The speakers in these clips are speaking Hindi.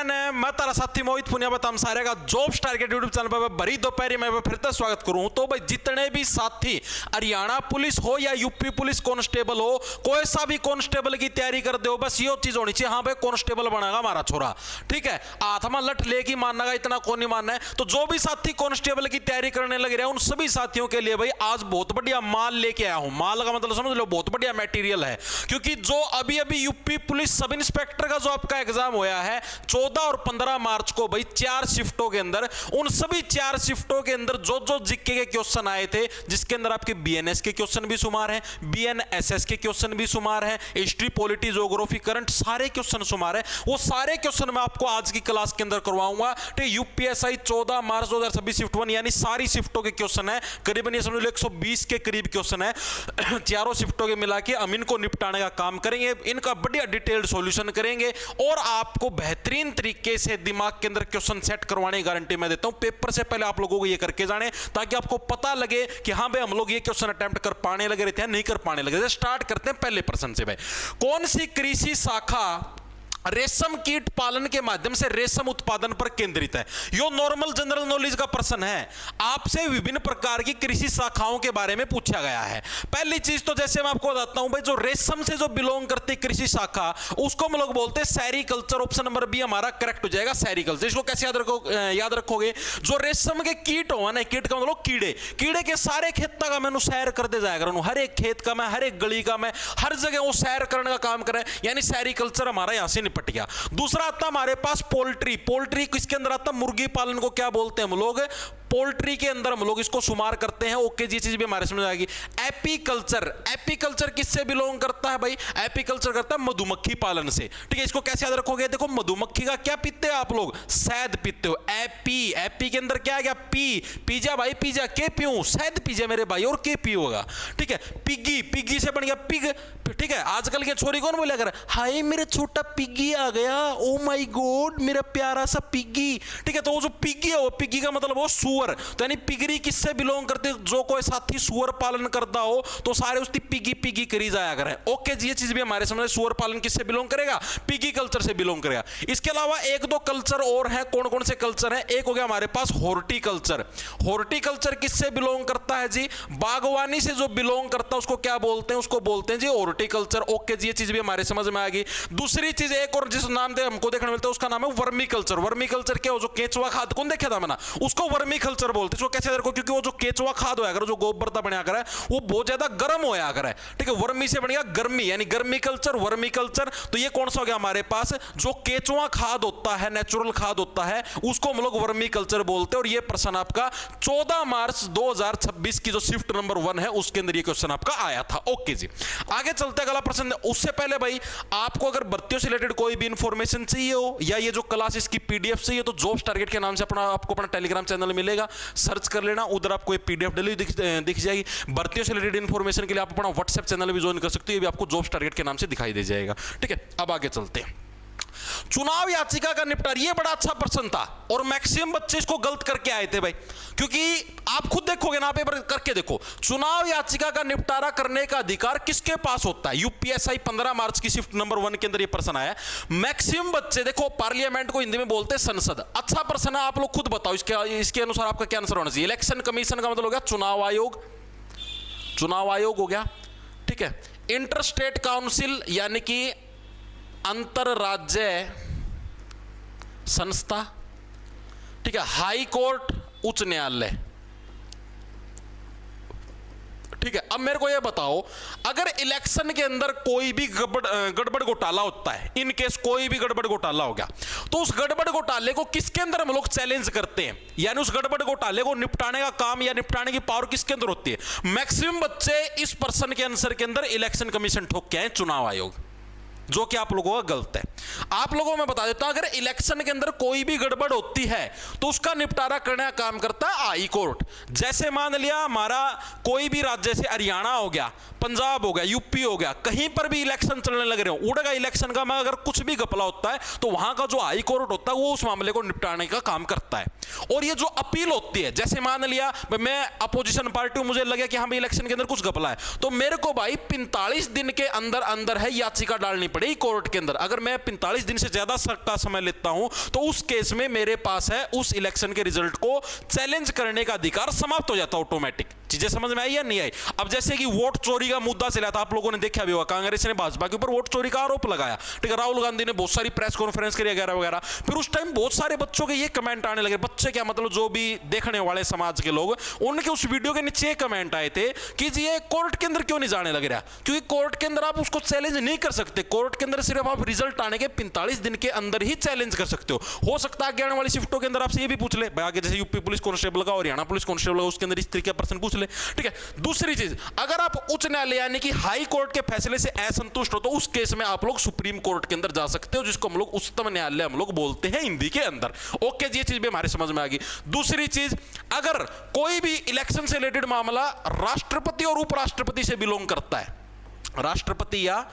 ने मैं तारा साथी मोहित पुनिया बताम सारे का जॉब स्टार के यूट्यूब चैनल पर भरी दोपहरी में फिर से स्वागत करूं। तो भाई जितने भी साथी हरियाणा पुलिस हो या यूपी पुलिस कांस्टेबल हो, कोई सा भी कांस्टेबल की तैयारी कर दो, बस ये चीज होनी चाहिए, हाँ भाई कांस्टेबल बनेगा हमारा छोरा, ठीक है। आत्मा लट लेगी मानना, इतना कौन नहीं मानना है। तो जो भी साथी कांस्टेबल की तैयारी करने लग रहे हैं उन सभी साथियों के लिए भाई आज बहुत बढ़िया माल लेके आया हूं। माल का मतलब समझ लो, बहुत बढ़िया मटेरियल है, क्योंकि जो अभी अभी यूपी पुलिस सब इंस्पेक्टर का जो आपका एग्जाम होया है 14 और 15 मार्च को भाई 4 शिफ्टों के अंदर, उन सभी 4 शिफ्टों के अंदर जो जो जीके के क्वेश्चन आए थे, जिसके अंदर आपके बीएनएस के क्वेश्चन भी शुमार हैं, बीएनएसएस के क्वेश्चन भी शुमार हैं, हिस्ट्री पॉलिटी ज्योग्राफी करंट सारे क्वेश्चन शुमार है। वो सारे क्वेश्चन मैं आपको आज की क्लास के अंदर करवाऊंगा। ठीक, यूपीएसआई 14 मार्च 2026 शिफ्ट 1 यानी सारी शिफ्टों के क्वेश्चन है, करीबन ये समझ लो 120 के करीब क्वेश्चन है। चारों शिफ्टों के मिला के हम इनको निपटाने का काम करेंगे, इनका बढ़िया डिटेल्ड सॉल्यूशन करेंगे और आपको बेहतरीन तरीके से दिमाग के अंदर क्वेश्चन सेट करवाने की गारंटी मैं देता हूं। पेपर से पहले आप लोगों को ये करके जाने, ताकि आपको पता लगे कि हाँ भाई हम लोग ये क्वेश्चन अटेम्प्ट कर पाने लगे रहते हैं, नहीं कर पाने लगे। स्टार्ट करते हैं पहले प्रश्न से। भाई कौन सी कृषि शाखा रेशम कीट पालन के माध्यम से रेशम उत्पादन पर केंद्रित है? यो नॉर्मल जनरल नॉलेज का प्रश्न है, आपसे विभिन्न प्रकार की कृषि शाखाओं के बारे में पूछा गया है। पहली चीज तो जैसे मैं आपको बताता हूं भाई, जो रेशम से जो बिलोंग करती कृषि शाखा उसको हम लोग बोलते हैं सेरीकल्चर। ऑप्शन नंबर बी हमारा करेक्ट हो जाएगा, सेरीकल्चर। इसको कैसे याद रखोगे? जो रेशम के कीट हो ना, कीट का मतलब कीड़े, कीड़े के सारे खेत का मैं सैर करते जाएगा, हर एक खेत का मैं, हर एक गली का मैं, हर जगह वो सैर करने का काम करें, यानी सेरीकल्चर हमारा यहां से निपट गया। दूसरा आता हमारे पास पोल्ट्री। पोल्ट्री किसके अंदर आता है? मुर्गी पालन को क्या बोलते हैं हम लोग? पोल्ट्री के अंदर हम लोग इसको शुमार करते हैं। ओके जी, चीज भी हमारे समझ आएगी। एपीकल्चर, एपीकल्चर किससे बिलोंग करता है भाई? एपीकल्चर करता है मधुमक्खी पालन से, ठीक है। इसको कैसे याद रखोगे? देखो मधुमक्खी का क्या पीते हो आप लोग? शहद पीते हो। एपी, एपी के अंदर क्या है? क्या पी, पिज्जा भाई, पिज्जा के पीऊं? शहद पिज्जा मेरे भाई, और के पियोगा, ठीक है। पिग्गी, पिग्गी से बन गया पिग, ठीक है। आजकल के छोरी कौन बोला कर, हाय मेरा छोटा पिग्गी आ गया, ओ माय गॉड मेरा प्यारा सा पिग्गी, ठीक है। तो वो जो पिग्गी है, वो पिग्गी का मतलब वो सुअर, तो यानी पिगरी किससे बिलोंग करते? जो कोई साथी सुअर पालन करता हो तो सारे उसकी पिगी पिगी करी जाया करें। ओके जी, ये चीज भी हमारे समझ, सुअर पालन किससे बिलोंग करेगा? पिगी कल्चर से बिलोंग करेगा। इसके अलावा एक दो कल्चर और है। कौन कौन से कल्चर है? एक हो गया हमारे पास हॉर्टिकल्चर। हॉर्टिकल्चर किससे बिलोंग करता है जी? बागवानी से जो बिलोंग करता है उसको क्या बोलते हैं? उसको बोलते हैं जी हॉर्टिकल्चर। ओके जी, ये चीज भी हमारे समझ में आ गई। दूसरी चीज एक और जिस नाम से हमको देखने मिलता है उसका नाम है वर्मी कल्चर। वर्मी कल्चर क्या हो? जो केचुआ खाद कौन देखा था मैंने, उसको वर्मी कल्चर बोलते हैं। कैसे देखो? क्योंकि वो जो केचुआ खाद होया करे, जो गोबर दा बनया करे, वो बहुत ज्यादा गर्म होया करे, ठीक है। वर्मी से बन गया गर्मी, यानी गर्मी कल्चर, वर्मी कल्चर। तो ये कौन सा हो गया हमारे पास? जो केचुआ खाद होता है, नेचुरल खाद होता है, उसको हम लोग वर्मी कल्चर बोलते हैं। और ये प्रश्न आपका 14 मार्च 2026 की जो शिफ्ट नंबर 1 है उसके अंदर ये क्वेश्चन आपका आया था। ओके जी, आगे चलते हैं अगला प्रश्न। उससे पहले भाई आपको अगर भर्तियों से रिलेटेड कोई भी इंफॉर्मेशन चाहिए हो या ये जो क्लास इसकी पीडीएफ चाहिए, तो जॉब्स टारगेट के नाम से आपको अपना टेलीग्राम चैनल मिलेगा, सर्च कर लेना, उधर आपको एक पीडीएफ डेली दिख जाएगी। भर्तियों से रिलेटेड इंफॉर्मेशन के लिए आप अपना व्हाट्सएप चैनल भी ज्वाइन कर सकते हो, ये भी आपको जॉब्स टारगेट के नाम से दिखाई दे जाएगा, ठीक है। अब आगे चलते हैं। चुनाव याचिका का निपटारा, ये बड़ा अच्छा प्रश्न था और मैक्सिमम बच्चे इसको गलत करके आए थे भाई, क्योंकि आप खुद देखोगे ना, पेपर करके देखो। चुनाव याचिका का निपटारा करने का अधिकार किसके पास होता है? यूपीएसआई 15 मार्च की शिफ्ट नंबर 1 के अंदर ये प्रश्न आया। मैक्सिमम बच्चे देखो, पार्लियामेंट को हिंदी में बोलते हैं संसद। अच्छा प्रश्न है, आप लोग खुद बताओ इसके अनुसार आपका क्या आंसर होना चाहिए? इलेक्शन कमीशन का मतलब हो गया चुनाव आयोग, चुनाव आयोग हो गया, ठीक है। इंटर स्टेट काउंसिल यानी कि अंतरराज्य संस्था, ठीक है। हाई कोर्ट, उच्च न्यायालय, ठीक है। अब मेरे को यह बताओ, अगर इलेक्शन के अंदर कोई भी गड़बड़ घोटाला होता है, इन केस कोई भी गड़बड़ घोटाला हो गया, तो उस गड़बड़ घोटाले को किसके अंदर हम लोग चैलेंज करते हैं? यानी उस गड़बड़ घोटाले को निपटाने का काम या निपटाने की पावर किसके अंदर होती है? मैक्सिमम बच्चे इस प्रश्न के आंसर के अंदर इलेक्शन कमीशन ठोक के आए, चुनाव आयोग, जो कि आप लोगों का गलत है। आप लोगों को मैं बता देता हूं, अगर इलेक्शन के अंदर कोई भी गड़बड़ होती है तो उसका निपटारा करने का काम करता है हाई कोर्ट। जैसे मान लिया हमारा कोई भी राज्य, जैसे हरियाणा हो गया, पंजाब हो गया, यूपी हो गया, कहीं पर भी इलेक्शन चलने लग रहे हो, उड़ेगा इलेक्शन का, मैं अगर कुछ भी घपला होता है तो वहां का जो हाई कोर्ट होता है वो उस मामले को निपटाने का काम करता है। और ये जो अपील होती है, जैसे मान लिया मैं अपोजिशन पार्टी हूं, मुझे लगे कि हाँ इलेक्शन के अंदर कुछ घपला है, तो मेरे को भाई 45 दिन के अंदर अंदर है याचिका डालनी पड़ेगी कोर्ट के अंदर, अगर मैं 45 दिन से ज्यादा का समय लेता हूं तो उस केस में मेरे पास है उस इलेक्शन के रिजल्ट को चैलेंज करने का अधिकार समाप्त हो जाता है ऑटोमेटिक। चीजें समझ में आई या नहीं आई? अब जैसे कि वोट चोरी का मुद्दा चला था, आप लोगों ने देखा भी होगा, कांग्रेस ने भाजपा के ऊपर वोट चोरी का आरोप लगाया, ठीक है, राहुल गांधी ने बहुत सारी प्रेस कॉन्फ्रेंस करी वगैरह वगैरह। फिर उस टाइम बहुत सारे बच्चों के ये कमेंट आने लगे, बच्चे क्या मतलब जो भी देखने वाले समाज के लोग, उनके उस वीडियो के नीचे कमेंट आए थे कि जी ये कोर्ट के अंदर क्यों नहीं जाने लग रहा, क्योंकि कोर्ट के अंदर आप उसको चैलेंज नहीं कर सकते। कोर्ट के अंदर सिर्फ आप रिजल्ट आने के 45 दिन के अंदर ही चैलेंज कर सकते हो सकता है कि आने वाली शिफ्टों के अंदर आपसे ये भी पूछ ले, आगे जैसे यूपी पुलिस कांस्टेबल का, हरियाणा पुलिस कांस्टेबल का, उसके अंदर इस तरीके का प्रश्न पूछ ले, ठीक है। दूसरी चीज, अगर आप उच्च न्यायालय यानी कि हाई कोर्ट के फैसले से असंतुष्ट हो तो उस केस में आप लोग सुप्रीम कोर्ट के अंदर जा सकते हो, जिसको हम लोग उच्चतम न्यायालय हम लोग बोलते हैं हिंदी के अंदर। ओके जी, ये चीज भी हमारे समझ में आ गई। दूसरी चीज, अगर कोई भी इलेक्शन से रिलेटेड मामला राष्ट्रपति और उपराष्ट्रपति से बिलोंग करता है, राष्ट्रपति या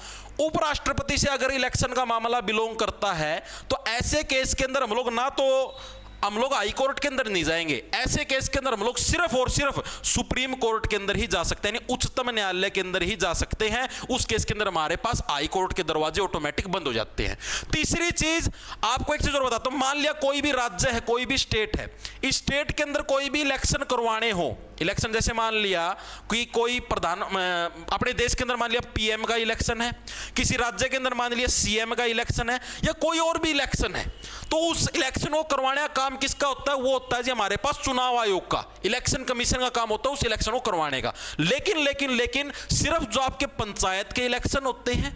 उपराष्ट्रपति से अगर इलेक्शन का मामला बिलोंग करता है तो ऐसे केस के अंदर हम लोग हाई कोर्ट के अंदर नहीं जाएंगे, ऐसे केस के अंदर हम लोग सिर्फ और सिर्फ सुप्रीम कोर्ट के अंदर ही जा सकते हैं, यानी उच्चतम न्यायालय के अंदर ही जा सकते हैं। उस केस के अंदर हमारे पास हाई कोर्ट के दरवाजे ऑटोमेटिक बंद हो जाते हैं। तीसरी चीज, आपको एक चीज और बताता हूं, मान लिया कोई भी राज्य है, कोई भी स्टेट है, इस स्टेट के अंदर कोई भी इलेक्शन करवाने हो, इलेक्शन जैसे मान लिया कि कोई प्रधान अपने देश के अंदर मान लिया पीएम का इलेक्शन है, किसी राज्य के अंदर मान लिया सीएम का इलेक्शन है, या कोई और भी इलेक्शन है, तो उस इलेक्शन को करवाने का काम किसका होता है? वो होता है जी हमारे पास चुनाव आयोग का, इलेक्शन कमीशन का काम होता है उस इलेक्शन को करवाने का। लेकिन सिर्फ जो आपके पंचायत के इलेक्शन होते हैं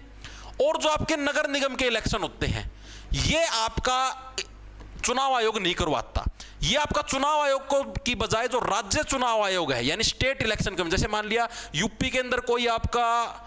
और जो आपके नगर निगम के इलेक्शन होते हैं, ये आपका चुनाव आयोग नहीं करवाता। ये आपका चुनाव आयोग को की बजाय जो राज्य चुनाव आयोग है, यानी स्टेट इलेक्शन कमीशन, जैसे मान लिया यूपी के अंदर कोई आपका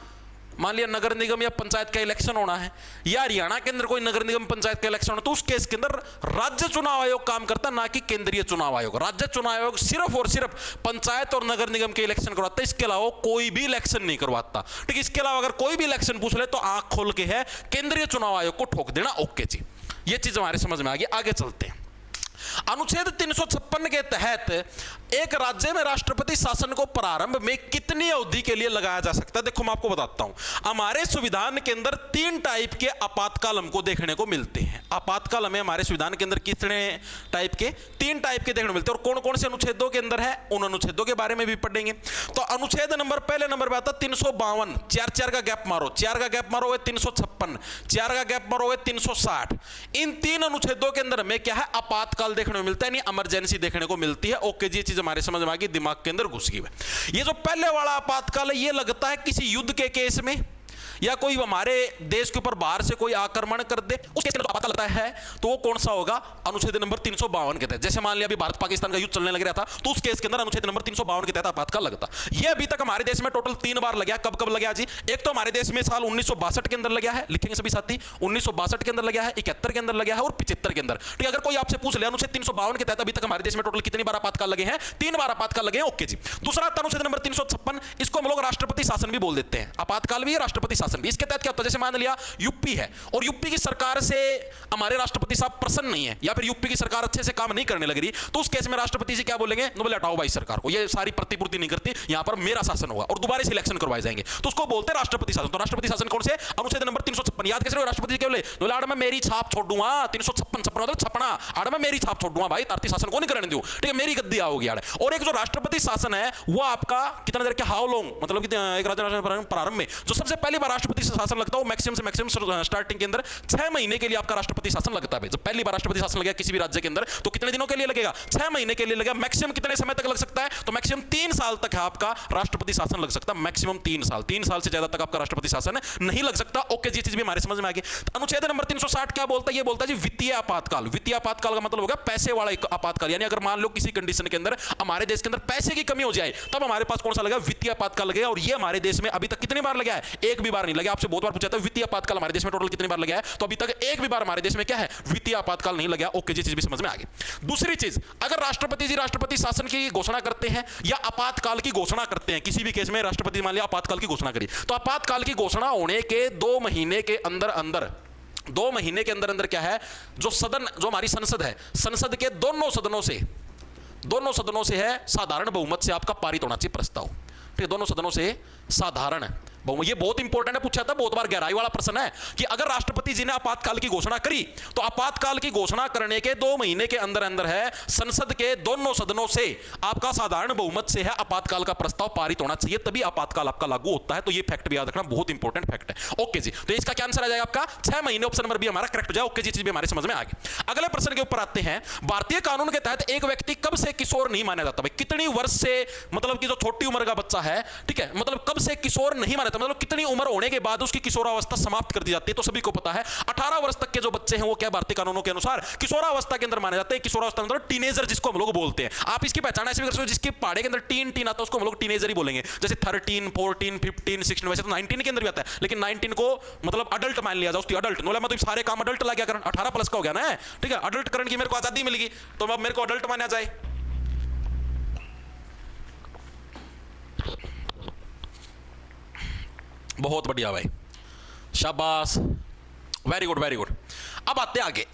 मान लिया नगर निगम या पंचायत का इलेक्शन होना है, या हरियाणा के अंदर कोई नगर निगम पंचायत का इलेक्शन होना, तो उस केस के अंदर राज्य चुनाव आयोग काम करता, ना कि केंद्रीय चुनाव आयोग। राज्य चुनाव आयोग सिर्फ और सिर्फ पंचायत और नगर निगम के इलेक्शन करवाता है, इसके अलावा कोई भी इलेक्शन नहीं करवाता, ठीक है। इसके अलावा अगर कोई भी इलेक्शन पूछ ले तो आंख खोल के है केंद्रीय चुनाव आयोग को ठोक देना। ओके जी, ये चीज हमारे समझ में आ गई। आगे चलते हैं। अनुच्छेद 356 के तहत एक राज्य में राष्ट्रपति शासन को प्रारंभ में कितनी अवधि के लिए लगाया जा सकता है? देखो मैं आपको बताता हूं, हमारे संविधान के अंदर 3 टाइप के आपातकाल हमको देखने को मिलते हैं। आपातकाल हमें हमारे संविधान के अंदर कितने टाइप के? 3 टाइप के देखने को मिलते हैं। और कौन कौन से अनुच्छेदों के अंदर है, उन अनुच्छेदों के बारे में भी पढ़ेंगे। तो अनुच्छेद नंबर पहले नंबर पे आता 352, 4 का गैप मारो, 4 का गैप मारो 356, 4 का गैप मारो 360। इन 3 अनुच्छेदों के अंदर में क्या है? आपातकाल देखने को मिलता है, यानी इमरजेंसी देखने को मिलती है। ओके जी, ये चीज हमारे समझ में आ गई, दिमाग के अंदर घुस गई है। ये जो पहले वाला आपातकाल है, ये लगता है किसी युद्ध के केस में, या कोई हमारे देश के ऊपर बाहर से कोई आक्रमण कर दे, उस केस में तो आपातकाल लगता है, तो वो कौन सा होगा? अनुच्छेद नंबर 352 के तहत। जैसे मान लिया अभी भारत पाकिस्तान का युद्ध चलने लग रहा था, तो उस केस के अंदर अनुच्छेद नंबर 352 के तहत आपातकाल लगता। ये अभी तक हमारे देश में टोटल 3 बार लगा। कब कब लगा जी? एक तो हमारे देश में साल 1962 के अंदर लगा है, लिखेंगे सभी साथी, 1962 के अंदर लगा है, 71 के अंदर लगा है और 75 के अंदर। ठीक है, अगर कोई आपसे पूछ ले अनुच्छेद 352 के तहत अभी तक हमारे देश में टोटल कितनी बार आपातकाल लगे हैं? 3 बार आपातकाल लगे हैं। ओके जी। दूसरा अनुच्छेद नंबर 356, इसको हम लोग राष्ट्रपति शासन भी बोल देते हैं। आपातकाल भी है, राष्ट्रपति शासन भी। इसके तहत क्या होता है? जैसे मान लिया यूपी है और यूपी की सरकार से हमारे राष्ट्रपति साहब प्रसन्न नहीं है, या फिर यूपी की सरकार अच्छे से काम नहीं करने लग रही, तो उस केस में राष्ट्रपति जी क्या बोलेंगे? नो बोले हटाओ भाई सरकार को, ये सारी प्रतिपूर्ति नहीं करती, यहां पर मेरा शासन होगा और दोबारा से इलेक्शन करवाए जाएंगे, तो उसको बोलते हैं राष्ट्रपति शासन। तो राष्ट्रपति शासन कौन से? अनुच्छेद नंबर 356। याद कैसे? राष्ट्रपति जी क्या बोले? बोले आड़ में मेरी छाप छोड़ दूंगा, 356 मतलब छपना, आड़ में मेरी छाप छोड़ दूंगा भाई, तारती शासन को नहीं करने दूं, ठीक है, मेरी गद्दी आओगी आड़। और एक जो राष्ट्रपति शासन है वो आपका कितना देर के हाउ लॉन्ग, मतलब कि एक राज्य प्रारंभ में जो सबसे पहली बार राष्ट्रपति शासन लगता है वो मैक्सिमम से मैक्सिमम स्टार्टिंग के अंदर 6 महीने के लिए आपका राष्ट्रपति शासन लगता है। जब पहली बार राष्ट्रपति शासन लगेगा किसी भी राज्य के अंदर, तो कितने दिनों के लिए लगेगा? 6 महीने के लिए लगेगा। मैक्सिमम कितने समय तक लग सकता है? तो मैक्सिमम 3 साल तक है आपका राष्ट्रपति शासन लग सकता है, मैक्सिमम 3 साल। 3 साल से ज्यादा तक आपका राष्ट्रपति शासन नहीं लग सकता। ओके जी, चीज भी हमारे समझ में आ गई। अनुच्छेद नंबर 360 क्या बोलता है? ये बोलता है जी वित्तीय आपातकाल। वित्तीय आपातकाल का मतलब होगा पैसे वाला एक आपातकाल, यानी अगर मान लो किसी कंडीशन के अंदर हमारे देश के अंदर पैसे की कमी हो जाए, तब हमारे पास कौन सा लगेगा? वित्तीय आपातकाल लगेगा। और ये हमारे देश में अभी तक कितनी बार लगा है? एक भी बार नहीं लगा। आपसे बहुत बार पूछा था वित्तीय आपातकाल हमारे देश में टोटल कितनी बार लगा है, तो अभी तक एक भी बार हमारे देश में क्या है? वित्तीय आपातकाल नहीं लगा। ओके जी, चीज भी समझ में आ गई। दूसरी चीज, अगर राष्ट्रपति जी राष्ट्रपति शासन की घोषणा करते हैं या आपातकाल की घोषणा करते हैं, किसी भी केस में राष्ट्रपति मान लिया आपातकाल की घोषणा करी, तो आपातकाल की घोषणा होने के 2 महीने के अंदर अंदर 2 महीने के अंदर अंदर क्या है? जो सदन, जो हमारी संसद है, संसद के दोनों सदनों से है साधारण बहुमत से आपका पारित होना चाहिए प्रस्ताव। ठीक है, दोनों सदनों से साधारण ये बहुत इंपॉर्टेंट है, पूछा था बहुत बार, गहराई वाला प्रश्न है कि अगर राष्ट्रपति जी ने आपातकाल की घोषणा करी तो आपातकाल की घोषणा करने के 2 महीने के अंदर अंदर है संसद के दोनों सदनों से आपका साधारण बहुमत से है आपातकाल का प्रस्ताव पारित होना चाहिए, तभी आपातकाल आपका लागू होता है। तो ये फैक्ट भी याद रखना, बहुत इंपॉर्टेंट फैक्ट है। ओके जी, तो इसका क्या आंसर आ जाएगा आपका 6 महीने, ऑप्शन नंबर बी हमारा करेक्ट हो जाए। ओके जी, चीज भी हमारे समझ में आ गई। अगले प्रश्न के ऊपर आते हैं। भारतीय कानून के तहत एक व्यक्ति कब से किशोर नहीं माना जाता? भाई कितनी वर्ष से, मतलब कि जो छोटी उम्र का बच्चा है, ठीक है, मतलब कब से किशोर नहीं माना जाता, मतलब कितनी उम्र होने के बाद उसकी किशोरावस्था समाप्त कर दी जाती है? तो सभी को पता है 18 वर्ष तक के जो बच्चे हैं वो क्या भारतीय कानूनों के अनुसार किशोरावस्था के अंदर माने जाते हैं। किशोरावस्था मतलब टीनेजर जिसको हम लोग बोलते हैं। आप इसकी पहचान ऐसे भी कर सकते हो, जिसके पहाड़े के अंदर टीन आता है उसको हम लोग टीनेजर ही बोलेंगे, जैसे 13, 14, 15, 16, वैसे तो 19 के अंदर भी आता है, लेकिन 19 को मतलब अडल्ट मान लिया जाए, उसकी अडल्ट नोला मतलब सारे काम अडल्ट ला गया करण, 18 प्लस का हो गया ना, ठीक है, अडल्ट करण की मेरे को आजादी मिलेगी तो अब मेरे को अडल्ट माना जाए। बहुत बढ़िया भाई, शाबाश, वेरी गुड वेरी गुड। अब आते हैं आगे।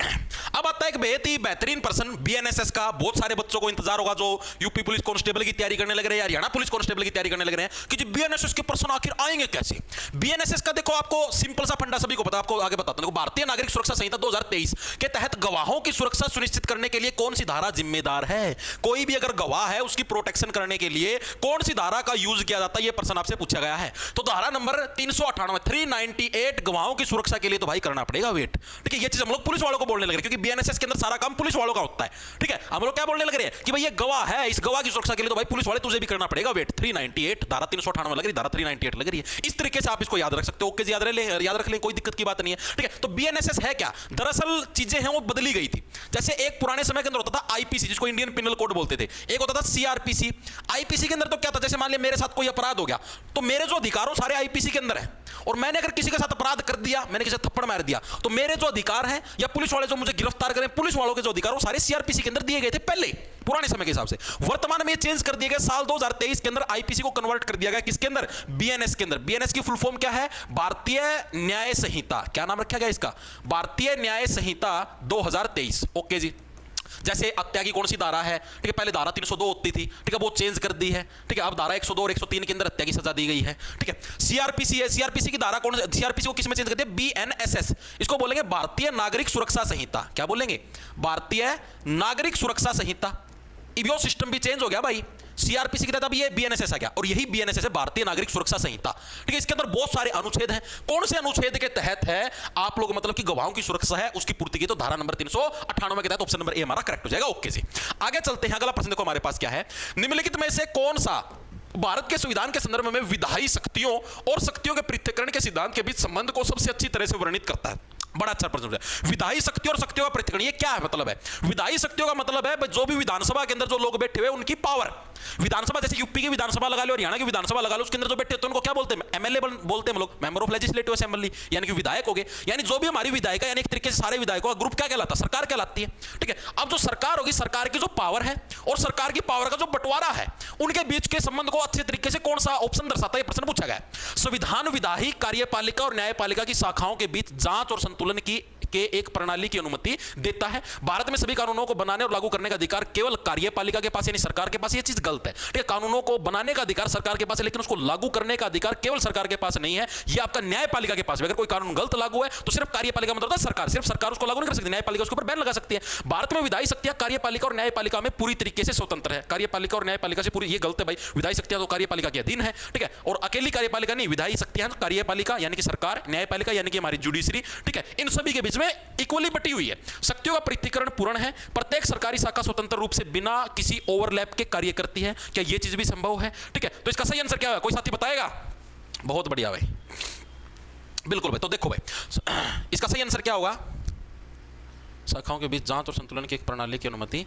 अब आता है एक बेहद ही बेहतरीन प्रश्न बीएनएसएस का। बहुत सारे बच्चों को इंतजार होगा जो यूपी पुलिस कांस्टेबल की तैयारी करने लग रहे हैं, हरियाणा पुलिस कांस्टेबल की तैयारी करने लग रहे हैं कि जी बीएनएसएस के प्रश्न आखिर आएंगे कैसे। बीएनएसएस का देखो, आपको सिंपल सा फंडा सभी को पता, आपको आगे बताता हूं। भारतीय नागरिक सुरक्षा संहिता 2023 के तहत गवाहों की सुरक्षा सुनिश्चित करने के लिए कौन सी धारा जिम्मेदार है? कोई भी अगर गवाह है उसकी प्रोटेक्शन करने के लिए कौन सी धारा का यूज किया जाता है, यह प्रश्न आपसे पूछा गया है। तो धारा नंबर 398 गवाहों की सुरक्षा के लिए तो भाई करना पड़ेगा वेट, ठीक है। ये चीज हम लोग पुलिस वालों को बोलने लग रहे हैं क्योंकि बीएनएसएस के अंदर सारा काम पुलिस वालों का होता है, ठीक है। हम लोग क्या बोलने लग रहे हैं कि भाई ये गवाह है, इस गवाह की सुरक्षा के लिए तो भाई पुलिस वाले तुझे भी करना पड़ेगा वेट। 398 धारा 398 लग रही, धारा 398 लग रही है। इस तरीके से आप इसको याद रख सकते हो। ओके, याद रख लें, कोई दिक्कत की बात नहीं है, ठीक है। तो बीएनएसएस है क्या? दरअसल चीजें हैं वो बदली गई थी। जैसे एक पुराने समय के अंदर होता था आईपीसी, जिसको इंडियन पिनल कोड बोलते थे, एक होता था सीआरपीसी। आईपीसी के अंदर तो क्या था, जैसे मान लिया मेरे साथ कोई अपराध हो गया तो मेरे जो अधिकार हो सारे आईपीसी के अंदर है, और मैंने अगर किसी के साथ अपराध कर दिया, मैंने किसी थप्पड़ मार दिया, तो मेरे जो अधिकार हैं या पुलिस वाले जो मुझे गिरफ्तार करें, पुलिस वालों के जो अधिकार वो सारे सीआरपीसी के अंदर दिए गए थे पहले पुराने समय के हिसाब से। वर्तमान में ये चेंज कर दिए गए, साल 2023 के अंदर आईपीसी को कन्वर्ट कर दिया गया किसके अंदर? बीएनएस के अंदर। बीएनएस की फुल फॉर्म क्या है? भारतीय न्याय संहिता। क्या नाम रखा गया इसका? भारतीय न्याय संहिता 2023। ओके जी। जैसे हत्या की कौन सी धारा है, ठीक है, पहले धारा 302 होती थी, ठीक है, वो चेंज कर दी है, ठीक है, अब धारा 102 और 103 के अंदर हत्या की सजा दी गई है, ठीक है। सीआरपीसी है, सीआरपीसी की धारा कौन, सीआरपीसी को किस में चेंज कर दिया? बीएनएसएस, इसको बोलेंगे भारतीय नागरिक सुरक्षा संहिता। क्या बोलेंगे? भारतीय नागरिक सुरक्षा संहिता। इबियो सिस्टम भी चेंज हो गया भाई, सीआरपीसी की तहत अब ये बीएनएसएस आ गया, और यही बीएनएसएस है भारतीय नागरिक सुरक्षा संहिता, ठीक है। इसके अंदर बहुत सारे अनुच्छेद हैं। कौन से अनुच्छेद के तहत है आप लोग मतलब कि गवाहों की सुरक्षा है उसकी पूर्ति की? तो धारा नंबर 398 के तहत ऑप्शन नंबर ए हमारा करेक्ट हो जाएगा। ओके जी, आगे चलते हैं। अगला प्रश्न देखो हमारे पास क्या है। निम्नलिखित में से कौन सा भारत के संविधान के संदर्भ में विधायी शक्तियों और शक्तियों के पृथक्करण के सिद्धांत के बीच संबंध को सबसे अच्छी तरह से वर्णित करता है? बड़ा अच्छा प्रश्न है। विधायी शक्तियों और शक्तियों का पृथक्करण, ये क्या है मतलब है? विधायी शक्तियों का मतलब है जो भी विधानसभा के अंदर जो लोग बैठे हुए उनकी पावर। विधानसभा जैसे यूपी की विधानसभा लगा लो, हरियाणा की विधानसभा लगा लो, उसके अंदर जो बैठे होते हैं उनको क्या बोलते हैं? एमएलए बोलते हैं हम लोग, मेंबर ऑफ लेजिस्लेटिव असेंबली, यानी कि विधायक हो गए। यानी जो भी हमारी विधायक है, यानी एक तरीके से सारे विधायकों का ग्रुप क्या कहलाता है? सरकार कहलाती है, ठीक है। अब जो सरकार होगी, सरकार की जो पावर है और सरकार की पावर का जो बंटवारा है, उनके बीच के संबंध को अच्छे तरीके से कौन सा ऑप्शन दर्शाता है? प्रश्न पूछा गया। संविधान विधायी, कार्यपालिका और न्यायपालिका की शाखाओं के बीच जांच और संतुलन की के एक प्रणाली की अनुमति देता है। भारत में सभी कानूनों को बनाने और लागू करने का अधिकार केवल कार्यपालिका के पास यानी सरकार के पास। ये चीज गलत है, ठीक है। कानूनों को बनाने का अधिकार सरकार के पास है, लेकिन उसको लागू करने का अधिकार केवल सरकार के पास नहीं है, ये आपका न्यायपालिका के पास है। अगर कोई कानून गलत लागू है तो सिर्फ कार्यपालिका मतलब होता है सरकार, सिर्फ सरकार उसको लागू नहीं कर सकती, न्यायपालिका उसके ऊपर बैन लगा सकती है। भारत में विधायी शक्तियां कार्यपालिका और न्यायपालिका में पूरी तरीके से स्वतंत्र है। कार्यपालिका और न्यायपालिका से पूरी, ये गलत है भाई। विधायी शक्तियां तो कार्यपालिका के अधीन है, ठीक है, और अकेली कार्यपालिका नहीं, विधायी शक्तियां कार्यपालिका यानी कि सरकार, न्यायपालिका यानी कि हमारी जुडिशरी, ठीक है, इन सभी के बीच में इक्वली बटी हुई है। शक्तियों का पृथक्करण पूर्ण है। प्रत्येक सरकारी शाखा स्वतंत्र रूप से बिना किसी ओवरलैप के कार्य करती है। क्या यह चीज भी संभव है? ठीक है, तो इसका सही आंसर क्या है? कोई साथी बताएगा? बहुत बढ़िया भाई, बिल्कुल भाई। तो देखो भाई, इसका सही आंसर क्या होगा? शाखाओं के बीच जांच और संतुलन की एक प्रणाली की अनुमति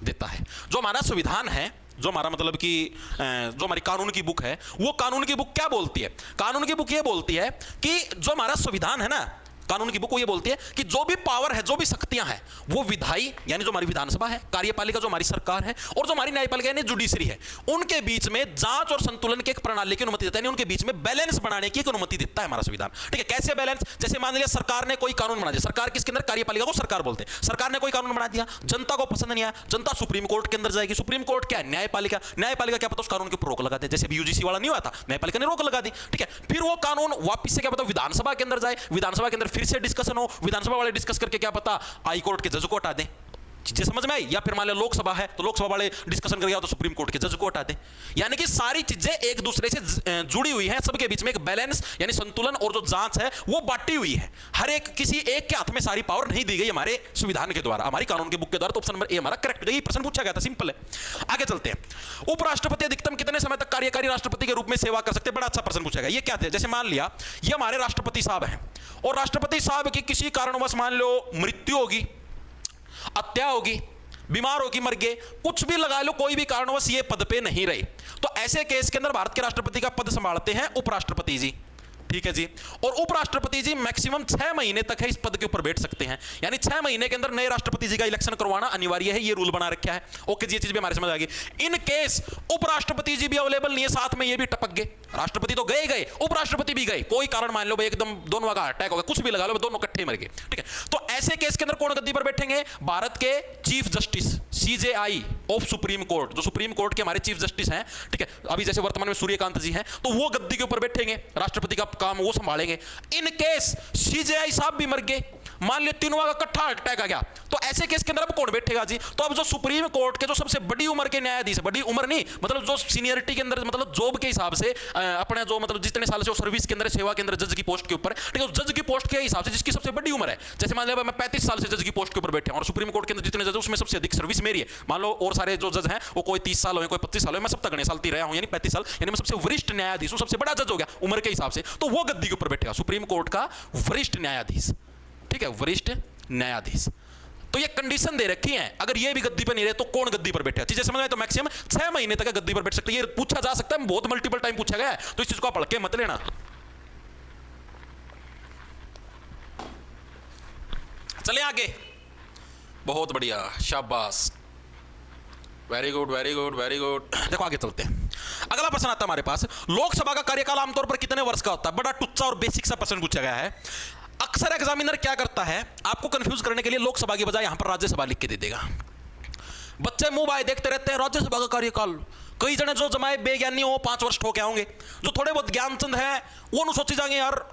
देता है। जो हमारा संविधान है, जो हमारा मतलब कि जो हमारी कानून की बुक है, वो कानून की बुक क्या बोलती है? कानून की बुक ये बोलती है कि जो हमारा संविधान है ना, कानून की बुक वो ये बोलती है कि जो भी पावर है, जो भी शक्तियां हैं, वो विधायी यानी जो हमारी विधानसभा है, कार्यपालिका जो हमारी सरकार है, और जो हमारी न्यायपालिका यानी जुडिशरी है, उनके बीच में जांच और संतुलन की एक प्रणाली की अनुमति देता है, यानी उनके बीच में बैलेंस बनाने की एक अनुमति देता है हमारा संविधान। ठीक है, कैसे बैलेंस? जैसे मान लिया सरकार ने कोई कानून बना दिया, सरकार किसके अंदर? कार्यपालिका को सरकार बोलते हैं। सरकार ने कोई कानून बना दिया, जनता को पसंद नहीं आया, जनता सुप्रीम कोर्ट के अंदर जाएगी। सुप्रीम कोर्ट क्या है? न्यायपालिका। न्यायपालिका क्या पता उस कानून के ऊपर रोक लगा दे, जैसे भी यूजीसी वाला नहीं हुआ था, न्यायपालिका ने रोक लगा दी। ठीक है, फिर वो कानून वापस से क्या पता विधानसभा के अंदर जाए, विधानसभा के अंदर फिर से डिस्कशन हो, विधानसभा वाले डिस्कस करके क्या पता हाई कोर्ट के जज को हटा दें। चीजें समझ में आई? या फिर मान लो लोकसभा है तो लोकसभा वाले डिस्कशन करके तो सुप्रीम कोर्ट के जज को हटा दें। यानी कि सारी चीजें एक दूसरे से जुड़ी हुई हैं, सबके बीच में एक बैलेंस यानी संतुलन और जो जांच है वो बांटी हुई है। हर एक किसी एक के हाथ में सारी पावर नहीं दी गई हमारे संविधान के द्वारा, हमारी कानून की बुक के द्वारा। तो ऑप्शन नंबर ए हमारा करेक्ट हो जाएगा। प्रश्न पूछा गया था, सिंपल है। आगे चलते हैं। उपराष्ट्रपति अधिकतम कितने समय तक कार्यकारी राष्ट्रपति के रूप में सेवा कर सकते हैं? बड़ा अच्छा प्रश्न पूछा गया। ये क्या थे? जैसे मान लिया ये हमारे राष्ट्रपति साहब हैं और राष्ट्रपति साहब की किसी कारणवश मान लो मृत्यु होगी, हत्या होगी, बीमार होगी, मर गए, कुछ भी लगा लो, कोई भी कारणवश ये पद पे नहीं रहे, तो ऐसे केस के अंदर भारत के राष्ट्रपति का पद संभालते हैं उपराष्ट्रपति जी। ठीक है जी। और उपराष्ट्रपति जी मैक्सिमम 6 महीने तक है इस पद के ऊपर बैठ सकते हैं, यानी 6 महीने के अंदर नए राष्ट्रपति जी का इलेक्शन करवाना अनिवार्य है, ये रूल बना रखा है। ओके जी, ये चीज भी हमारे समझ आ गई। इन केस उपराष्ट्रपति जी भी अवेलेबल नहीं है, साथ में ये भी टपक गए, राष्ट्रपति तो गए, उपराष्ट्रपति भी गए, कोई कारण मान लो भाई एकदम दोनों का अटैक हो गया, कुछ भी लगा लो, दोनों इकट्ठे मर गए। ठीक है, तो ऐसे केस के अंदर कौन गद्दी पर बैठेंगे? भारत के chief justice CJI of supreme court, जो सुप्रीम कोर्ट के हमारे चीफ जस्टिस हैं। ठीक है, अभी जैसे वर्तमान में सूर्यकांत जी हैं, तो वो गद्दी के ऊपर बैठेंगे, राष्ट्रपति का काम वो संभालेंगे। इन केस CJI साहब भी मर गए, मान लिया तीनों का इकट्ठा अटैक आ गया, तो ऐसे केस के अंदर अब कौन बैठेगा जी? तो अब जो सुप्रीम कोर्ट के जो सबसे बड़ी उम्र के न्यायाधीश, बड़ी उम्र नहीं मतलब जो सीनियरिटी के अंदर मतलब जॉब के हिसाब से अपने जो मतलब जितने साल से सर्विस के अंदर सेवा के अंदर जज की पोस्ट के ऊपर, ठीक है, जज की पोस्ट के हिसाब से जिसकी सबसे बड़ी उम्र है, जैसे मान लिया मैं 35 साल से जज की पोस्ट के ऊपर बैठे हूं और सुप्रीम कोर्ट के अंदर जितने जज उसमें सबसे अधिक सर्विस मेरी है, मान लो, और सारे जो जज हैं वो कोई 30 साल हो, कोई 25 साल हो, मैं सब तक साल रहा हूं, यानी 35 साल, यानी मैं सबसे वरिष्ठ न्यायाधीश हूं, सबसे बड़ा जज हो गया उम्र के हिसाब से, तो वो गद्दी के ऊपर बैठेगा, सुप्रीम कोर्ट का वरिष्ठ न्यायाधीश। ठीक है, वरिष्ठ न्यायाधीश। तो ये कंडीशन दे रखी है, अगर ये भी गद्दी पर नहीं रहे तो कौन गद्दी पर बैठे? चीजें समझ में? तो मैक्सिमम 6 महीने तक गद्दी पर बैठ सकते हैं, ये पूछा जा सकता है, बहुत मल्टीपल टाइम पूछा गया है, तो इस चीज को पढ़ के मत लेना। चले आगे, बहुत बढ़िया, शाबाश, very good very good very good. देखो आगे चलते हैं, अगला प्रश्न आता है हमारे पास, लोकसभा का कार्यकाल आमतौर पर कितने वर्ष का होता है? बड़ा टुच्चा और बेसिक सा प्रश्न पूछा गया है। अक्सर एग्जामिनर क्या करता है, आपको कंफ्यूज करने के लिए लोकसभा की बजाय यहां पर राज्यसभा लिख के दे देगा। बच्चे मुंह बाय देखते रहते हैं, राज्यसभा का कार्यकाल, कई जने जो जमाए बेज्ञानी हो 5 वर्ष ठोके होंगे, जो थोड़े बहुत ज्ञानचंद हैं वो न सोची जाएंगे यार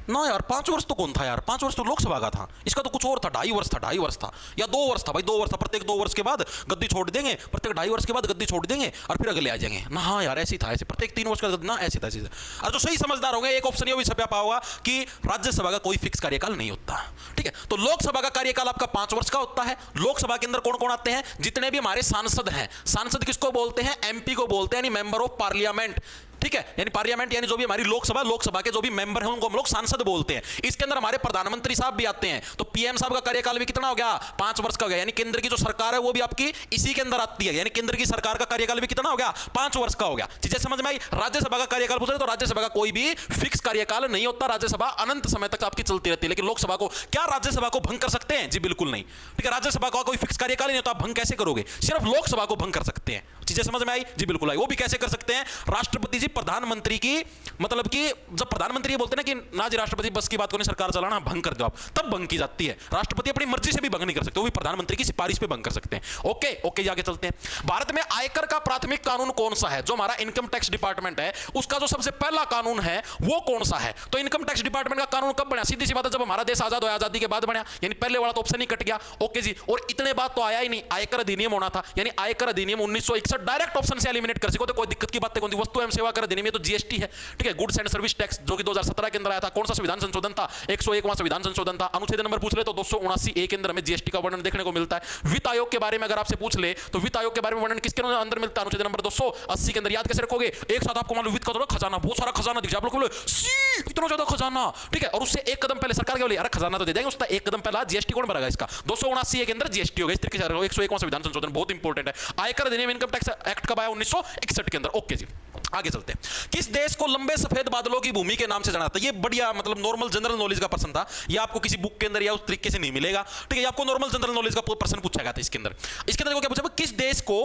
ना यार 5 वर्ष तो कौन था यार, 5 वर्ष तो लोकसभा का था, इसका तो कुछ और था, 2.5 वर्ष था, 2.5 वर्ष था या 2 वर्ष था, भाई 2 वर्ष था, प्रत्येक 2 वर्ष के बाद गद्दी छोड़ देंगे, प्रत्येक 2.5 वर्ष के बाद गद्दी छोड़ देंगे और फिर अगले आ जाएंगे ना, हाँ यार ऐसी था, ऐसे प्रत्येक 3 वर्ष का ना, ऐसी था, ऐसी था। और जो सही समझदार होंगे एक ऑप्शन ये भी छपा होगा कि राज्यसभा का कोई फिक्स कार्यकाल नहीं होता। ठीक है, तो लोकसभा का कार्यकाल आपका 5 वर्ष का होता है। लोकसभा के अंदर कौन कौन आते हैं? जितने भी हमारे सांसद हैं, सांसद किसको बोलते हैं? MP को बोलते हैं, यानी मेंबर ऑफ पार्लियामेंट। ठीक है, यानी पार्लियामेंट यानी जो भी हमारी लोकसभा के जो भी मेंबर हैं उनको हम लोग सांसद बोलते हैं। इसके अंदर हमारे प्रधानमंत्री साहब भी आते हैं, तो PM साहब का कार्यकाल भी कितना हो गया? 5 वर्ष का हो गया, यानी केंद्र की जो सरकार है वो भी आपकी इसी के अंदर आती है, यानी केंद्र की सरकार का कार्यकाल भी कितना हो गया? 5 वर्ष का हो गया। चीजें समझ में आई? राज्यसभा का कार्यकाल पूछ रहे तो राज्यसभा का कोई भी फिक्स कार्यकाल नहीं होता, राज्यसभा अनंत समय तक आपकी चलती रहती है। लेकिन लोकसभा को क्या राज्यसभा को भंग कर सकते हैं? जी बिल्कुल नहीं। ठीक है, राज्यसभा का कोई फिक्स कार्यकाल नहीं होता, आप भंग कैसे करोगे? सिर्फ लोकसभा को भंग कर सकते हैं। चीजें समझ में आई? जी बिल्कुल आई। वो भी कैसे कर सकते हैं? राष्ट्रपति जी प्रधानमंत्री की मतलब कि जब प्रधानमंत्री बोलते हैं ना कि ना जी राष्ट्रपति बस की बात को नहीं, सरकार चलाना, भंग कर दो आप, तब भंग की जाती है। राष्ट्रपति अपनी मर्जी से भी भंग नहीं कर सकते, वो भी प्रधानमंत्री की सिफारिश पे भंग कर सकते हैं। ओके ओके, आगे चलते हैं। भारत में आयकर का प्राथमिक कानून कौन सा है? जो हमारा इनकम टैक्स डिपार्टमेंट है उसका जो सबसे पहला कानून है वो कौन सा है? तो इनकम टैक्स डिपार्टमेंट का कानून कब बना? सीधी सी बात है, जब हमारा देश आजाद हुआ, आजादी के बाद बना, यानी पहले वाला तो ऑप्शन ही कट गया। ओके जी, और इतने बात तो आया ही नहीं, आयकर अधिनियम होना था, यानी आयकर अधिनियम 1961 डायरेक्ट ऑप्शन से एलिमिनेट कर सको, तो कोई दिक्कत की बात है? वस्तु एवं सेवा कर अधिनियम, तो GST है। ठीक है, गुड्स एंड सर्विस टैक्स जो कि 2017 के अंदर आया था। कौन सा संविधान संशोधन था? 101वां संविधान संशोधन था। अनुच्छेद नंबर पूछ ले तो 279A के अंदर हमें GST का वर्णन देखने को मिलता है। वित्त आयोग के बारे में अगर आपसे पूछ ले तो वित्त आयोग के बारे में वर्णन किसके अंदर मिलता है? अनुच्छेद नंबर 280 के अंदर। याद कैसे रखोगे? एक साथ आपको मान लो वित्त का खजाना, बहुत सारा खजाना दिख जाए, आप लोग बोले सी इतना ज्यादा खजाना, ठीक है, और उससे एक कदम पहले सरकार के बोले अरे खजाना तो दे देंगे, उसका एक कदम पहला GST कौन भरेगा? इसका 279A के अंदर GST होगा। इस तरीके से 101वां संविधान संशोधन बहुत इंपॉर्टेंट है। आयकर अधिनियम इनकम टैक्स एक्ट कब आया? 1961 के अंदर। ओके जी, आगे चलते हैं। किस देश को लंबे सफेद बादलों की भूमि के नाम से जाना जाता है? ये बढ़िया मतलब नॉर्मल जनरल नॉलेज का प्रश्न था, ये आपको किसी बुक के अंदर या उस तरीके से नहीं मिलेगा, ठीक है? ये आपको नॉर्मल जनरल नॉलेज का प्रश्न पूछा गया था इसके अंदर। इसके अंदर क्या पूछा, किस देश को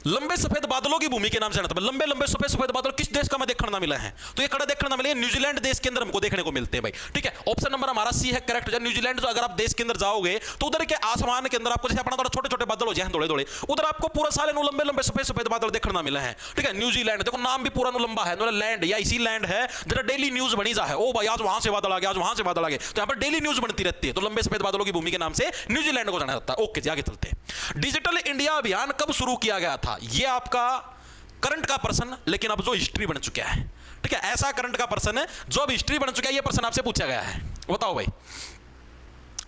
लंबे सफेद बादलों की भूमि के नाम से जाना था? लंबे लंबे सफेद सफेद बादल किस देश का हमें देखने ना मिला है? तो ये कड़ा देखने ना मिले, न्यूजीलैंड देश के अंदर हमको देखने को मिलते हैं भाई, ठीक है? ऑप्शन नंबर हमारा सी है करेक्ट हो जाए। न्यूजीलैंड जो अगर आप देश के अंदर जाओगे तो उधर के आसमान के अंदर आपको जैसे अपना थोड़ा छोटे छोटे बादल हो जाए दौड़े दौड़े, उधर आपको पूरा साल लंबे लंबे सफेद सफेद बादल देखने ना मिले हैं, ठीक है? न्यूजीलैंड देखो नाम भी पूरा लंबा है, लैंड या इसी लैंड है जरा डेली न्यूज बनी जा है, ओ भाई आज वहां से बादल आ गया, आज वहां से बादल आ गए, तो यहाँ पर डेली न्यूज बनती रहती है। तो लंबे सफेद बादलों की भूमि के नाम से न्यूजीलैंड को जाना जाता है। ओके जी आगे चलते हैं। डिजिटल इंडिया अभियान कब शुरू किया गया था? ये आपका करंट का प्रश्न, लेकिन अब जो हिस्ट्री बन चुका है, ठीक है? ऐसा करंट का प्रश्न है जो अब हिस्ट्री बन चुका है, ये प्रश्न आपसे पूछा गया है। बताओ भाई,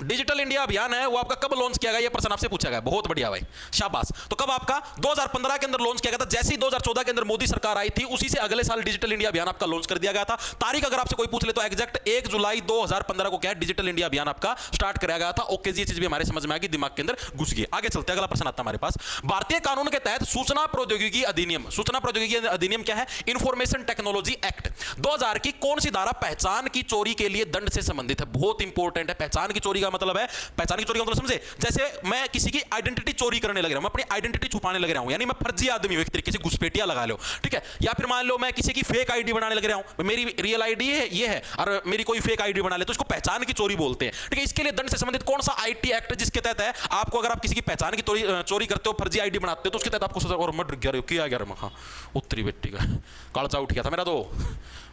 डिजिटल इंडिया अभियान है वो आपका कब लॉन्च किया गया? ये प्रश्न आपसे पूछा गया। बहुत बढ़िया भाई, शाबाश। तो कब आपका 2015 के अंदर लॉन्च किया गया था। जैसे ही 2014 के अंदर मोदी सरकार आई थी उसी से अगले साल डिजिटल इंडिया अभियान आपका लॉन्च कर दिया गया था। तारीख अगर आपसे कोई पूछ ले तो एग्जैक्ट 1 जुलाई 2015 को क्या है डिजिटल इंडिया अभियान आपका स्टार्ट कराया गया था। ओके जी, ये चीज भी हमारे समझ में आ गई, दिमाग के अंदर घुस गई। आगे चलते हैं, अगला प्रश्न आता है हमारे पास। भारतीय कानून के तहत सूचना प्रौद्योगिकी अधिनियम, सूचना प्रौद्योगिकी अधिनियम क्या है? इंफॉर्मेशन टेक्नोलॉजी एक्ट 2000 की कौन सी धारा पहचान की चोरी के लिए दंड से संबंधित है? बहुत इंपॉर्टेंट है। पहचान की चोरी का मतलब है, पहचान की चोरी का मतलब समझे, जैसे मैं किसी की आइडेंटिटी चोरी करने लग रहा हूं, मैं अपनी आइडेंटिटी छुपाने लग रहा हूं, यानी मैं फर्जी आदमी हूं एक तरीके से, घुसपैठिया लगा लो, ठीक है? या फिर मान लो मैं किसी की फेक आईडी बनाने लग रहा हूं, मेरी रियल आईडी है ये है और मेरी कोई फेक आईडी बना ले, तो इसको पहचान की चोरी बोलते हैं, ठीक है? इसके लिए दंड से संबंधित कौन सा आईटी एक्ट जिसके तहत है आपको, अगर आप किसी की पहचान की चोरी करते हो, फर्जी आईडी बनाते हो, तो उसके तहत आपको सजा। और मर्डर किया गया हाँ उत्तरी बेटी का कालचा उठ गया था मेरा, तो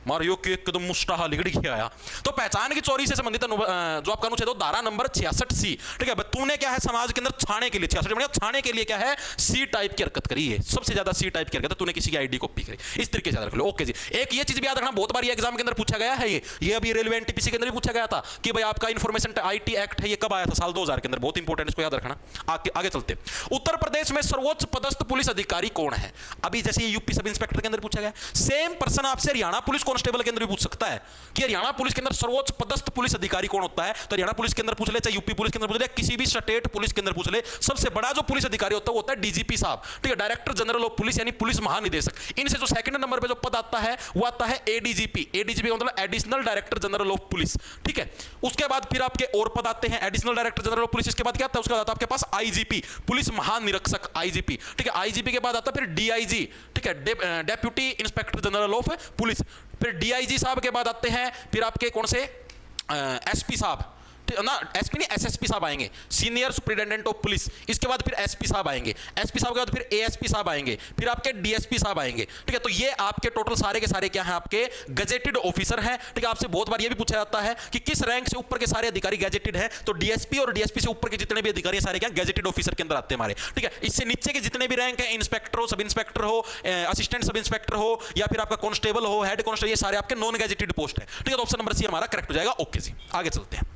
मारियो के एकदम मुस्टाहा लिगड़ गया आया। तो पहचान की चोरी से संबंधित जो आपका अनुच्छेद धारा नंबर 66C, ठीक है? तूने क्या है समाज के अंदर छाने के लिए, 66 छाने के लिए क्या है सी टाइप की हरकत करी है, सबसे ज्यादा सी टाइप की हरकत है, तूने किसी की आईडी कॉपी करी, इस तरीके से याद रख लो। ओके जी, एक ये चीज भी याद रखना, बहुत बार ये एग्जाम के अंदर पूछा गया है, ये अभी रेलवे एनटीपीसी के अंदर भी पूछा गया था कि भाई आपका इंफॉर्मेशन आईटी एक्ट है, ये कब आया था? साल 2000 के अंदर। बहुत इंपॉर्टेंट, इसको याद रखना। आगे चलते। उत्तर प्रदेश में सर्वोच्च पदस्थ पुलिस अधिकारी कौन है? अभी जैसे यूपी सब इंस्पेक्टर के अंदर पूछा गया, सेम पर्सन आपसे हरियाणा पुलिस कांस्टेबल के अंदर भी पूछ सकता है कि हरियाणा पुलिस के अंदर सर्वोच्च पदस्थ पुलिस अधिकारी कौन होता है। तो हरियाणा पुलिस के अंदर पूछ ले, चाहे यूपी पुलिस के अंदर पूछ ले, किसी भी स्टेट पुलिस के अंदर पूछ ले, सबसे बड़ा जो पुलिस अधिकारी होता है वो होता है डीजीपी साहब, ठीक है? डायरेक्टर जनरल ऑफ पुलिस, यानी पुलिस महानिदेशक। इनसे जो सेकंड नंबर पे जो पद आता है वो आता है एडीजीपी। एडीजीपी का मतलब additional director general of police, ठीक है? उसके बाद फिर आपके और पद आते हैं, additional director general of police. इसके बाद क्या आता है? उसके बाद आता है आपके पास आईजीपी, पुलिस महानिरीक्षक, आईजीपी, ठीक है? आईजीपी के बाद आता है फिर डीआईजी, ठीक है? Deputy inspector general of police. फिर डीआईजी साहब के बाद आते हैं फिर आपके कौन से एसपी साहब ना, एसपी नहीं एसएसपी साहब आएंगे, सीनियर सुपरिटेंडेंट ऑफ पुलिस। इसके बाद फिर एसपी साहब आएंगे, एसपी साहब के बाद फिर एएसपी साहब आएंगे, फिर आपके डीएसपी साहब आएंगे, ठीक है? तो ये आपके टोटल सारे के सारे क्या हैं? आपके गजेटेड ऑफिसर हैं, ठीक है? आपसे बहुत बार ये भी पूछा जाता है कि किस रैंक से ऊपर के सारे अधिकारी गजेटेड हैं, तो डीएसपी और डीएसपी से ऊपर के जितने भी अधिकारी सारे क्या गजेटेड ऑफिसर के अंदर आते हैं हमारे, ठीक है? इससे नीचे के जितने भी रैंक है, इंस्पेक्टर हो, सब इंस्पेक्टर हो, असिस्टेंट सब इंस्पेक्टर हो, या फिर आपका कांस्टेबल हो, हेड कांस्टेबल, ये सारे आपके नॉन गजेटेड पोस्ट है, ठीक है? तो ऑप्शन नंबर सी हमारा करेक्ट हो जाएगा। ओके जी, आगे चलते हैं।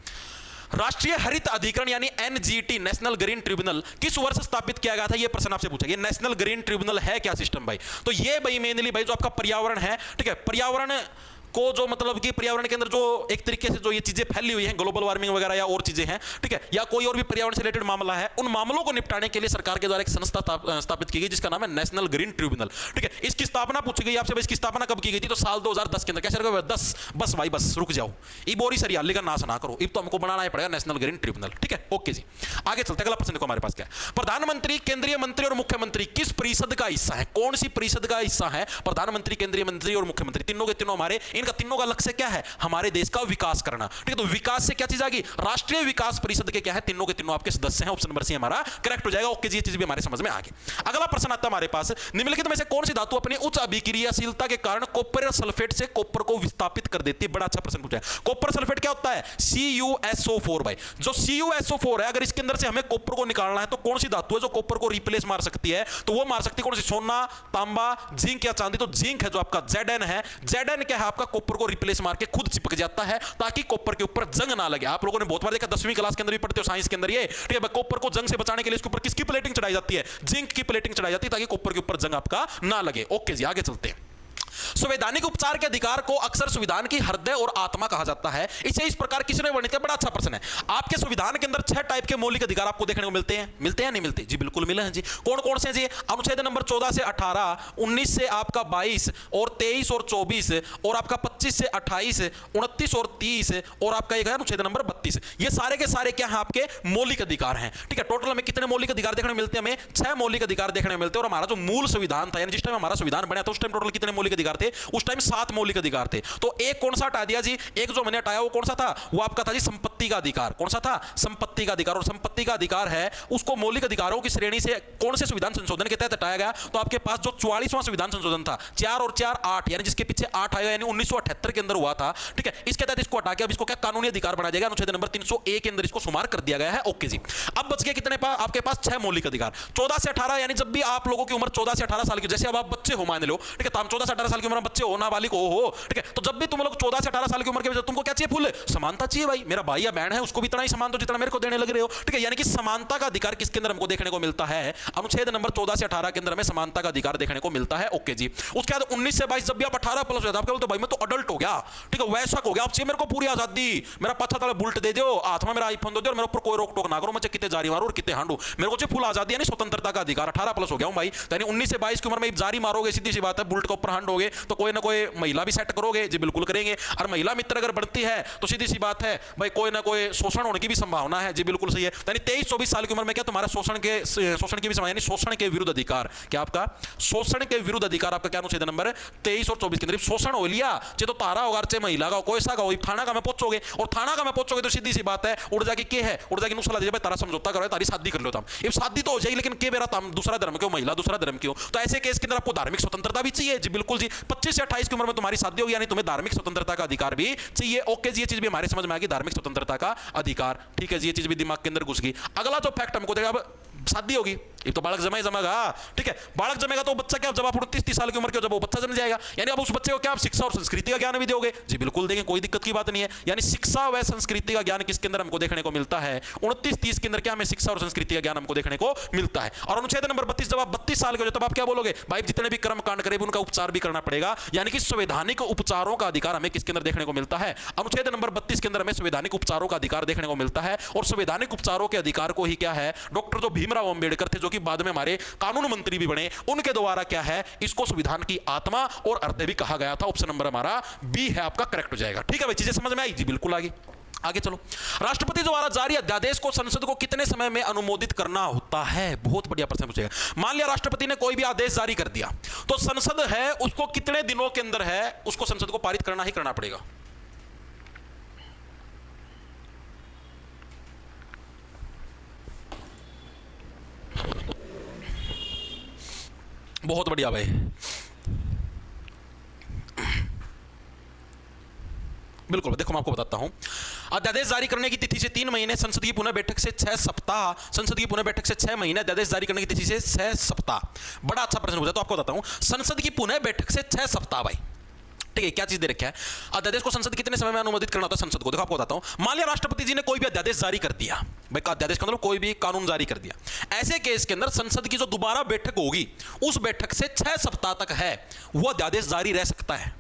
राष्ट्रीय हरित अधिकरण यानी एनजीटी, नेशनल ग्रीन ट्रिब्यूनल, किस वर्ष स्थापित किया गया था? ये प्रश्न आपसे पूछा। ये नेशनल ग्रीन ट्रिब्यूनल है क्या सिस्टम भाई? तो ये भाई मेनली भाई जो आपका पर्यावरण है, ठीक है? पर्यावरण को जो मतलब कि पर्यावरण के अंदर जो एक तरीके से जो ये चीजें फैली हुई हैं, ग्लोबल वार्मिंग वगैरह या और चीजें हैं, ठीक है? या कोई और भी पर्यावरण से रिलेटेड मामला है, उन मामलों को निपटाने के लिए सरकार के द्वारा एक संस्था स्थापित की गई जिसका नाम है नेशनल ग्रीन ट्रिब्यूनल, ठीक है? इसकी स्थापना पूछी गई आपसे, इसकी स्थापना कब की गई थी? तो साल 2010 के अंदर। कैसे 10? बस भाई बस रुक जाओ, बोरी सरियाली का नाश ना करो, तो हमको बनाना ही पड़ेगा नेशनल ग्रीन ट्रिब्यूनल, ठीक है? ओके जी, आगे चलते। अगला प्रश्न देखो हमारे पास क्या है। प्रधानमंत्री, केंद्रीय मंत्री और मुख्यमंत्री किस परिषद का हिस्सा है? कौन सी परिषद का हिस्सा है प्रधानमंत्री, केंद्रीय मंत्री और मुख्यमंत्री? तीनों के तीनों हमारे, इनका तीनों का लक्ष्य क्या है? हमारे देश का विकास करना, ठीक है? तो विकास से क्या चीज आ गई? राष्ट्रीय विकास परिषद के क्या है? तीनों के तीनों आपके सदस्य हैं। ऑप्शन नंबर सी हमारा करेक्ट हो जाएगा। ओके जी, ये चीज भी हमारे समझ में आ गई। अगला प्रश्न आता है हमारे पास, निम्नलिखित में से कौन सी धातु अपनी उच्च अभिक्रियाशीलता के कारण कॉपर सल्फेट से कॉपर को विस्थापित कर देती है? बड़ा अच्छा प्रश्न पूछा है। कॉपर सल्फेट क्या होता है? CuSO4 भाई। जो CuSO4 है, अगर इसके अंदर से हमें कॉपर को निकालना है तो कौन सी धातु है जो कॉपर को रिप्लेस मार सकती है? तो वो मार सकती है कौन सी? सोना, तांबा, जिंक या चांदी। तो जिंक है जो आपका Zn है। Zn क्या है? आपका कॉपर को रिप्लेस मार के खुद चिपक जाता है ताकि कॉपर के ऊपर जंग ना लगे। आप लोगों ने बहुत बार देखा, 10वीं क्लास के अंदर भी पढ़ते हो साइंस के अंदर ये, ठीक है? कॉपर को जंग से बचाने के लिए इसके ऊपर किसकी प्लेटिंग चढ़ाई जाती है? जिंक की प्लेटिंग चढ़ाई जाती है ताकि कॉपर के ऊपर जंग आपका ना लगे। ओके जी, आगे चलते हैं। संवैधानिक उपचार के अधिकार को अक्सर संविधान की हृदय और आत्मा कहा जाता है। इसे इस प्रकार किसने वर्णित किया? बड़ा अच्छा प्रश्न है। आपके संविधान के अंदर 6 टाइप के मौलिक अधिकार आपको देखने को मिलते हैं। मिलते हैं नहीं मिलते? जी बिल्कुल मिले हैं जी। कौन कौन से जी? अनुच्छेद नंबर 14 से 18, 19 से आपका 22 और 23 और 24 और आपका 25 से 28, 29 और 30 और आपका एक है अनुच्छेद नंबर 32। ये सारे के सारे क्या हैं? आपके मौलिक अधिकार हैं। ठीक है, टोटल हमें कितने मौलिक अधिकार देखने को मिलते हैं? हमें 6 मौलिक अधिकार देखने को मिलते हैं। और हमारा जो मूल संविधान था, यानी जिस टाइम हमारा संविधान बना था उस टाइम टोटल कितने मौलिक अधिकार थे? उस टाइम 7 मौलिक अधिकार थे। तो एक कौन सा हटा दिया जी? एक जो मैंने हटाया वो कौन सा था? वो आपका था जी संपत्ति का अधिकार। कौन सा था? संपत्ति का अधिकार। और संपत्ति का अधिकार है उसको मौलिक अधिकारों की श्रेणी से कौन से संविधान संशोधन के तहत हटाया गया? तो आपके पास जो 44वां संविधान संशोधन था, 4 और 4 8, यानी जिसके पीछे 8 आया, यानी 1978 के अंदर हुआ था। ठीक है, इसके तहत इसको हटा के अब इसको क्या कानूनी अधिकार बनाया जाएगा? अनुच्छेद नंबर 301 के अंदर इसको शुमार कर दिया गया है। ओके जी, अब बच गए कितने पास? आपके पास 6 मौलिक अधिकार। 14 से 18, यानी जब भी आप लोगों की उम्र 14 से 18 साल की, जैसे अब आप बच्चे हो मान लो, ठीक है, तो हम 14 से 18 साल की उम्र में बच्चे हो, नाबालिग हो, ठीक है, तो जब भी तुम लोग 14 से 18 साल की उम्र के तुमको क्या चाहिए? फुल समानता चाहिए भाई। मेरा भाई या बहन है उसको भी इतना ही सम्मान दो जितना मेरे को देने लग रहे हो। ठीक है, यानी कि समानता का अधिकार किसके अंदर हमको देखने को मिलता है? अनुच्छेद नंबर 14 से 18 के अंदर हमें समानता का अधिकार देखने को मिलता है। ओके जी, उसके बाद 19 से 22 जब भी आप 18 प्लस हो जाता है, आप बोलते भाई मैं तो अडल्ट हो गया, ठीक है, वयस्क हो गया, अब चाहिए मेरे को पूरी आजादी, मेरा पाछा ताले बुलेट दे दो, हाथ में मेरा आईफोन दे दो और मेरे ऊपर कोई रोक टोक ना करो, मैं कितने जारी मारू और कितने हांडू, मेरे को चाहिए फुल आजादी, यानी स्वतंत्रता का अधिकार। 18 प्लस हो गया हूं भाई, यानी 19 से 22 की उम्र में जारी मारोगे, सीधी सी बात है, बुलेट के ऊपर हांडोगे तो कोई ना कोई महिला भी सेट करोगे। जी बिल्कुल करेंगे। और महिला मित्र अगर बढ़ती है तो सीधी सी बात है भाई कोई ना कोई शोषण होने की भी संभावना है। जी बिल्कुल सही है। यानी 23-24 साल की उम्र में क्या तुम्हारा शोषण की भी संभावना, यानी शोषण के विरुद्ध अधिकार, क्या आपका शोषण के विरुद्ध अधिकार आपका क्या? अनुच्छेद नंबर 23 और 24 के अंदर शोषण हो लिया, चाहे तो तारा होगा चाहे महिला का, कोई सा का हो, थाना का में पहुंचोगे, और थाना का में पहुंचोगे तो सीधी सी बात है उड़ जाके के है, उड़ जाके नुसला दे भाई तारा समझौता करो, तारी शादी कर लो, तुम ये शादी तो हो जाएगी, लेकिन के मेरा तुम दूसरा धर्म क्यों, महिला दूसरा धर्म क्यों? तो ऐसे केस के अंदर आपको धार्मिक स्वतंत्रता भी चाहिए। जी बिल्कुल जी, 25 से 28 की उम्र में तुम्हारी शादी होगी, यानी तुम्हें धार्मिक स्वतंत्रता का अधिकार भी चाहिए। ओके जी, ये चीज भी हमारे समझ में आ गई, धार्मिक स्वतंत्रता का अधिकार। ठीक है जी, ये चीज भी दिमाग के अंदर घुस गई। अगला जो फैक्ट हमको देखा, अब शादी होगी, ये तो बालक जमेगा, ठीक है, बालक जमेगा तो बच्चा क्या, जब आप 29-30 साल की उम्र के जब वो बच्चा जम जाएगा, यानी अब उस बच्चे को क्या आप शिक्षा और संस्कृति का ज्ञान भी दोगे? जी बिल्कुल देंगे, कोई दिक्कत की बात नहीं है। यानी शिक्षा व संस्कृति का ज्ञान किसके अंदर हमको देखने को मिलता है? 29-30 के अंदर क्या हमें शिक्षा और संस्कृति का ज्ञान हमको देखने को मिलता है। और अनुच्छेद नंबर 32, जब आप 32 साल के हो तब आप क्या बोलोगे? भाई जितने भी कर्म कांड करे उनका उपचार भी करना पड़ेगा, यानी कि संवैधानिक उपचारों का अधिकार हमें किसके अंदर देखने को मिलता है? अनुच्छेद नंबर 32 के अंदर हमें संवैधानिक उपचारों का अधिकार देखने को मिलता है। और संवैधानिक उपचारों के अधिकार को ही क्या है, डॉक्टर जो भीमराव अंबेडकर थे, जो कि बाद में हमारे कानून मंत्री भी बने, उनके द्वारा क्या है, इसको संविधान की आत्मा और हृदय भी कहा गया था। ऑप्शन नंबर हमारा बी है आपका करेक्ट हो जाएगा। ठीक है भाई, चीजें समझ में आई? जी बिल्कुल आगे चलो। राष्ट्रपति द्वारा जारी अध्यादेश को संसद को कितने समय में अनुमोदित करना होता है? बहुत बढ़िया प्रश्न पूछेगा। मान लिया राष्ट्रपति ने कोई भी आदेश जारी कर दिया, तो संसद है उसको कितने दिनों के अंदर है उसको संसद को पारित करना ही करना पड़ेगा? बहुत बढ़िया भाई, बिल्कुल। देखो मैं आपको बताता हूं, अध्यादेश जारी करने की तिथि से 3 महीने, संसद की पुनः बैठक से 6 सप्ताह, संसद की पुनः बैठक से 6 महीने, अध्यादेश जारी करने की तिथि से 6 सप्ताह। बड़ा अच्छा प्रश्न पूछा, तो आपको बताता हूं, संसद की पुनः बैठक से 6 सप्ताह भाई। ठीक है, क्या चीज दे रखा है? अध्यादेश को संसद कितने समय में अनुमोदित करना होता है संसद को? देखो आपको बताता हूं, मान लिया राष्ट्रपति जी ने कोई भी अध्यादेश जारी कर दिया, भाई अध्यादेश का मतलब कोई भी कानून जारी कर दिया, ऐसे केस के अंदर संसद की जो दोबारा बैठक होगी उस बैठक से 6 सप्ताह तक है वो अध्यादेश जारी रह सकता है।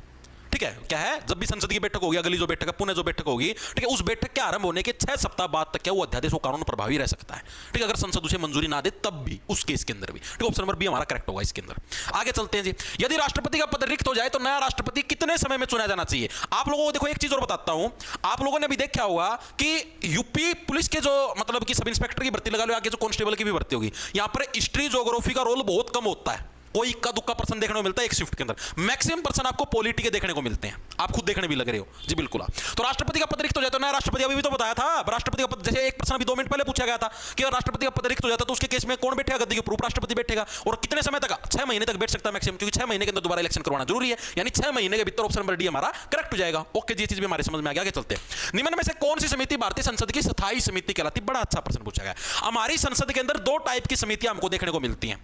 ठीक है, क्या है, जब भी संसद की बैठक होगी, अगली जो बैठक है, पुनः जो बैठक होगी, ठीक है, उस बैठक के आरंभ होने के 6 सप्ताह बाद तक क्या वो अध्यादेश वो कानून प्रभावी रह सकता है। ठीक है, अगर संसद उसे मंजूरी ना दे तब भी, उस केस के अंदर भी। ठीक है, ऑप्शन नंबर बी हमारा करेक्ट होगा इसके अंदर। आगे चलते हैं जी। यदि राष्ट्रपति का पद रिक्त हो जाए तो नया राष्ट्रपति कितने समय में चुना जाना चाहिए? आप लोगों को देखो एक चीज और बताता हूं, आप लोगों ने भी देखा होगा कि यूपी पुलिस के जो मतलब कि सब इंस्पेक्टर की भर्ती लगा लो, आगे जो कांस्टेबल की भी भर्ती होगी, यहां पर हिस्ट्री ज्योग्राफी का रोल बहुत कम होता है। कोई इक्का दुक्का पर्सन देखने को मिलता है एक शिफ्ट के अंदर, मैक्सिमम पर्सन आपको पॉलिटी के देखने को मिलते हैं, आप खुद देखने भी लग रहे हो। जी बिल्कुल। तो राष्ट्रपति का पद रिक्त हो जाता है, नया राष्ट्रपति, अभी भी तो बताया था, राष्ट्रपति का पद, जैसे एक प्रश्न अभी 2 मिनट पहले पूछा गया था कि राष्ट्रपति का पद रिक्त हो जाता तो उसके केस में कौन बैठेगा गद्दी के ऊपर? उपराष्ट्रपति बैठेगा। और कितने समय तक? 6 महीने तक बैठ सकता है मैक्सिमम, क्योंकि 6 महीने के अंदर दोबारा इलेक्शन करवाना जरूरी है, यानी 6 महीने के भीतर ऑप्शन नंबर डी हमारा करेक्ट हो जाएगा। ओके जी, ये चीज भी हमारे समझ में आ गया। आगे चलते हैं। निम्न में से कौन सी समिति भारतीय संसद की स्थायी समिति कहलाती? बड़ा अच्छा प्रश्न पूछा गया। हमारी संसद के अंदर 2 टाइप की समितियां हमको देखने को मिलती हैं,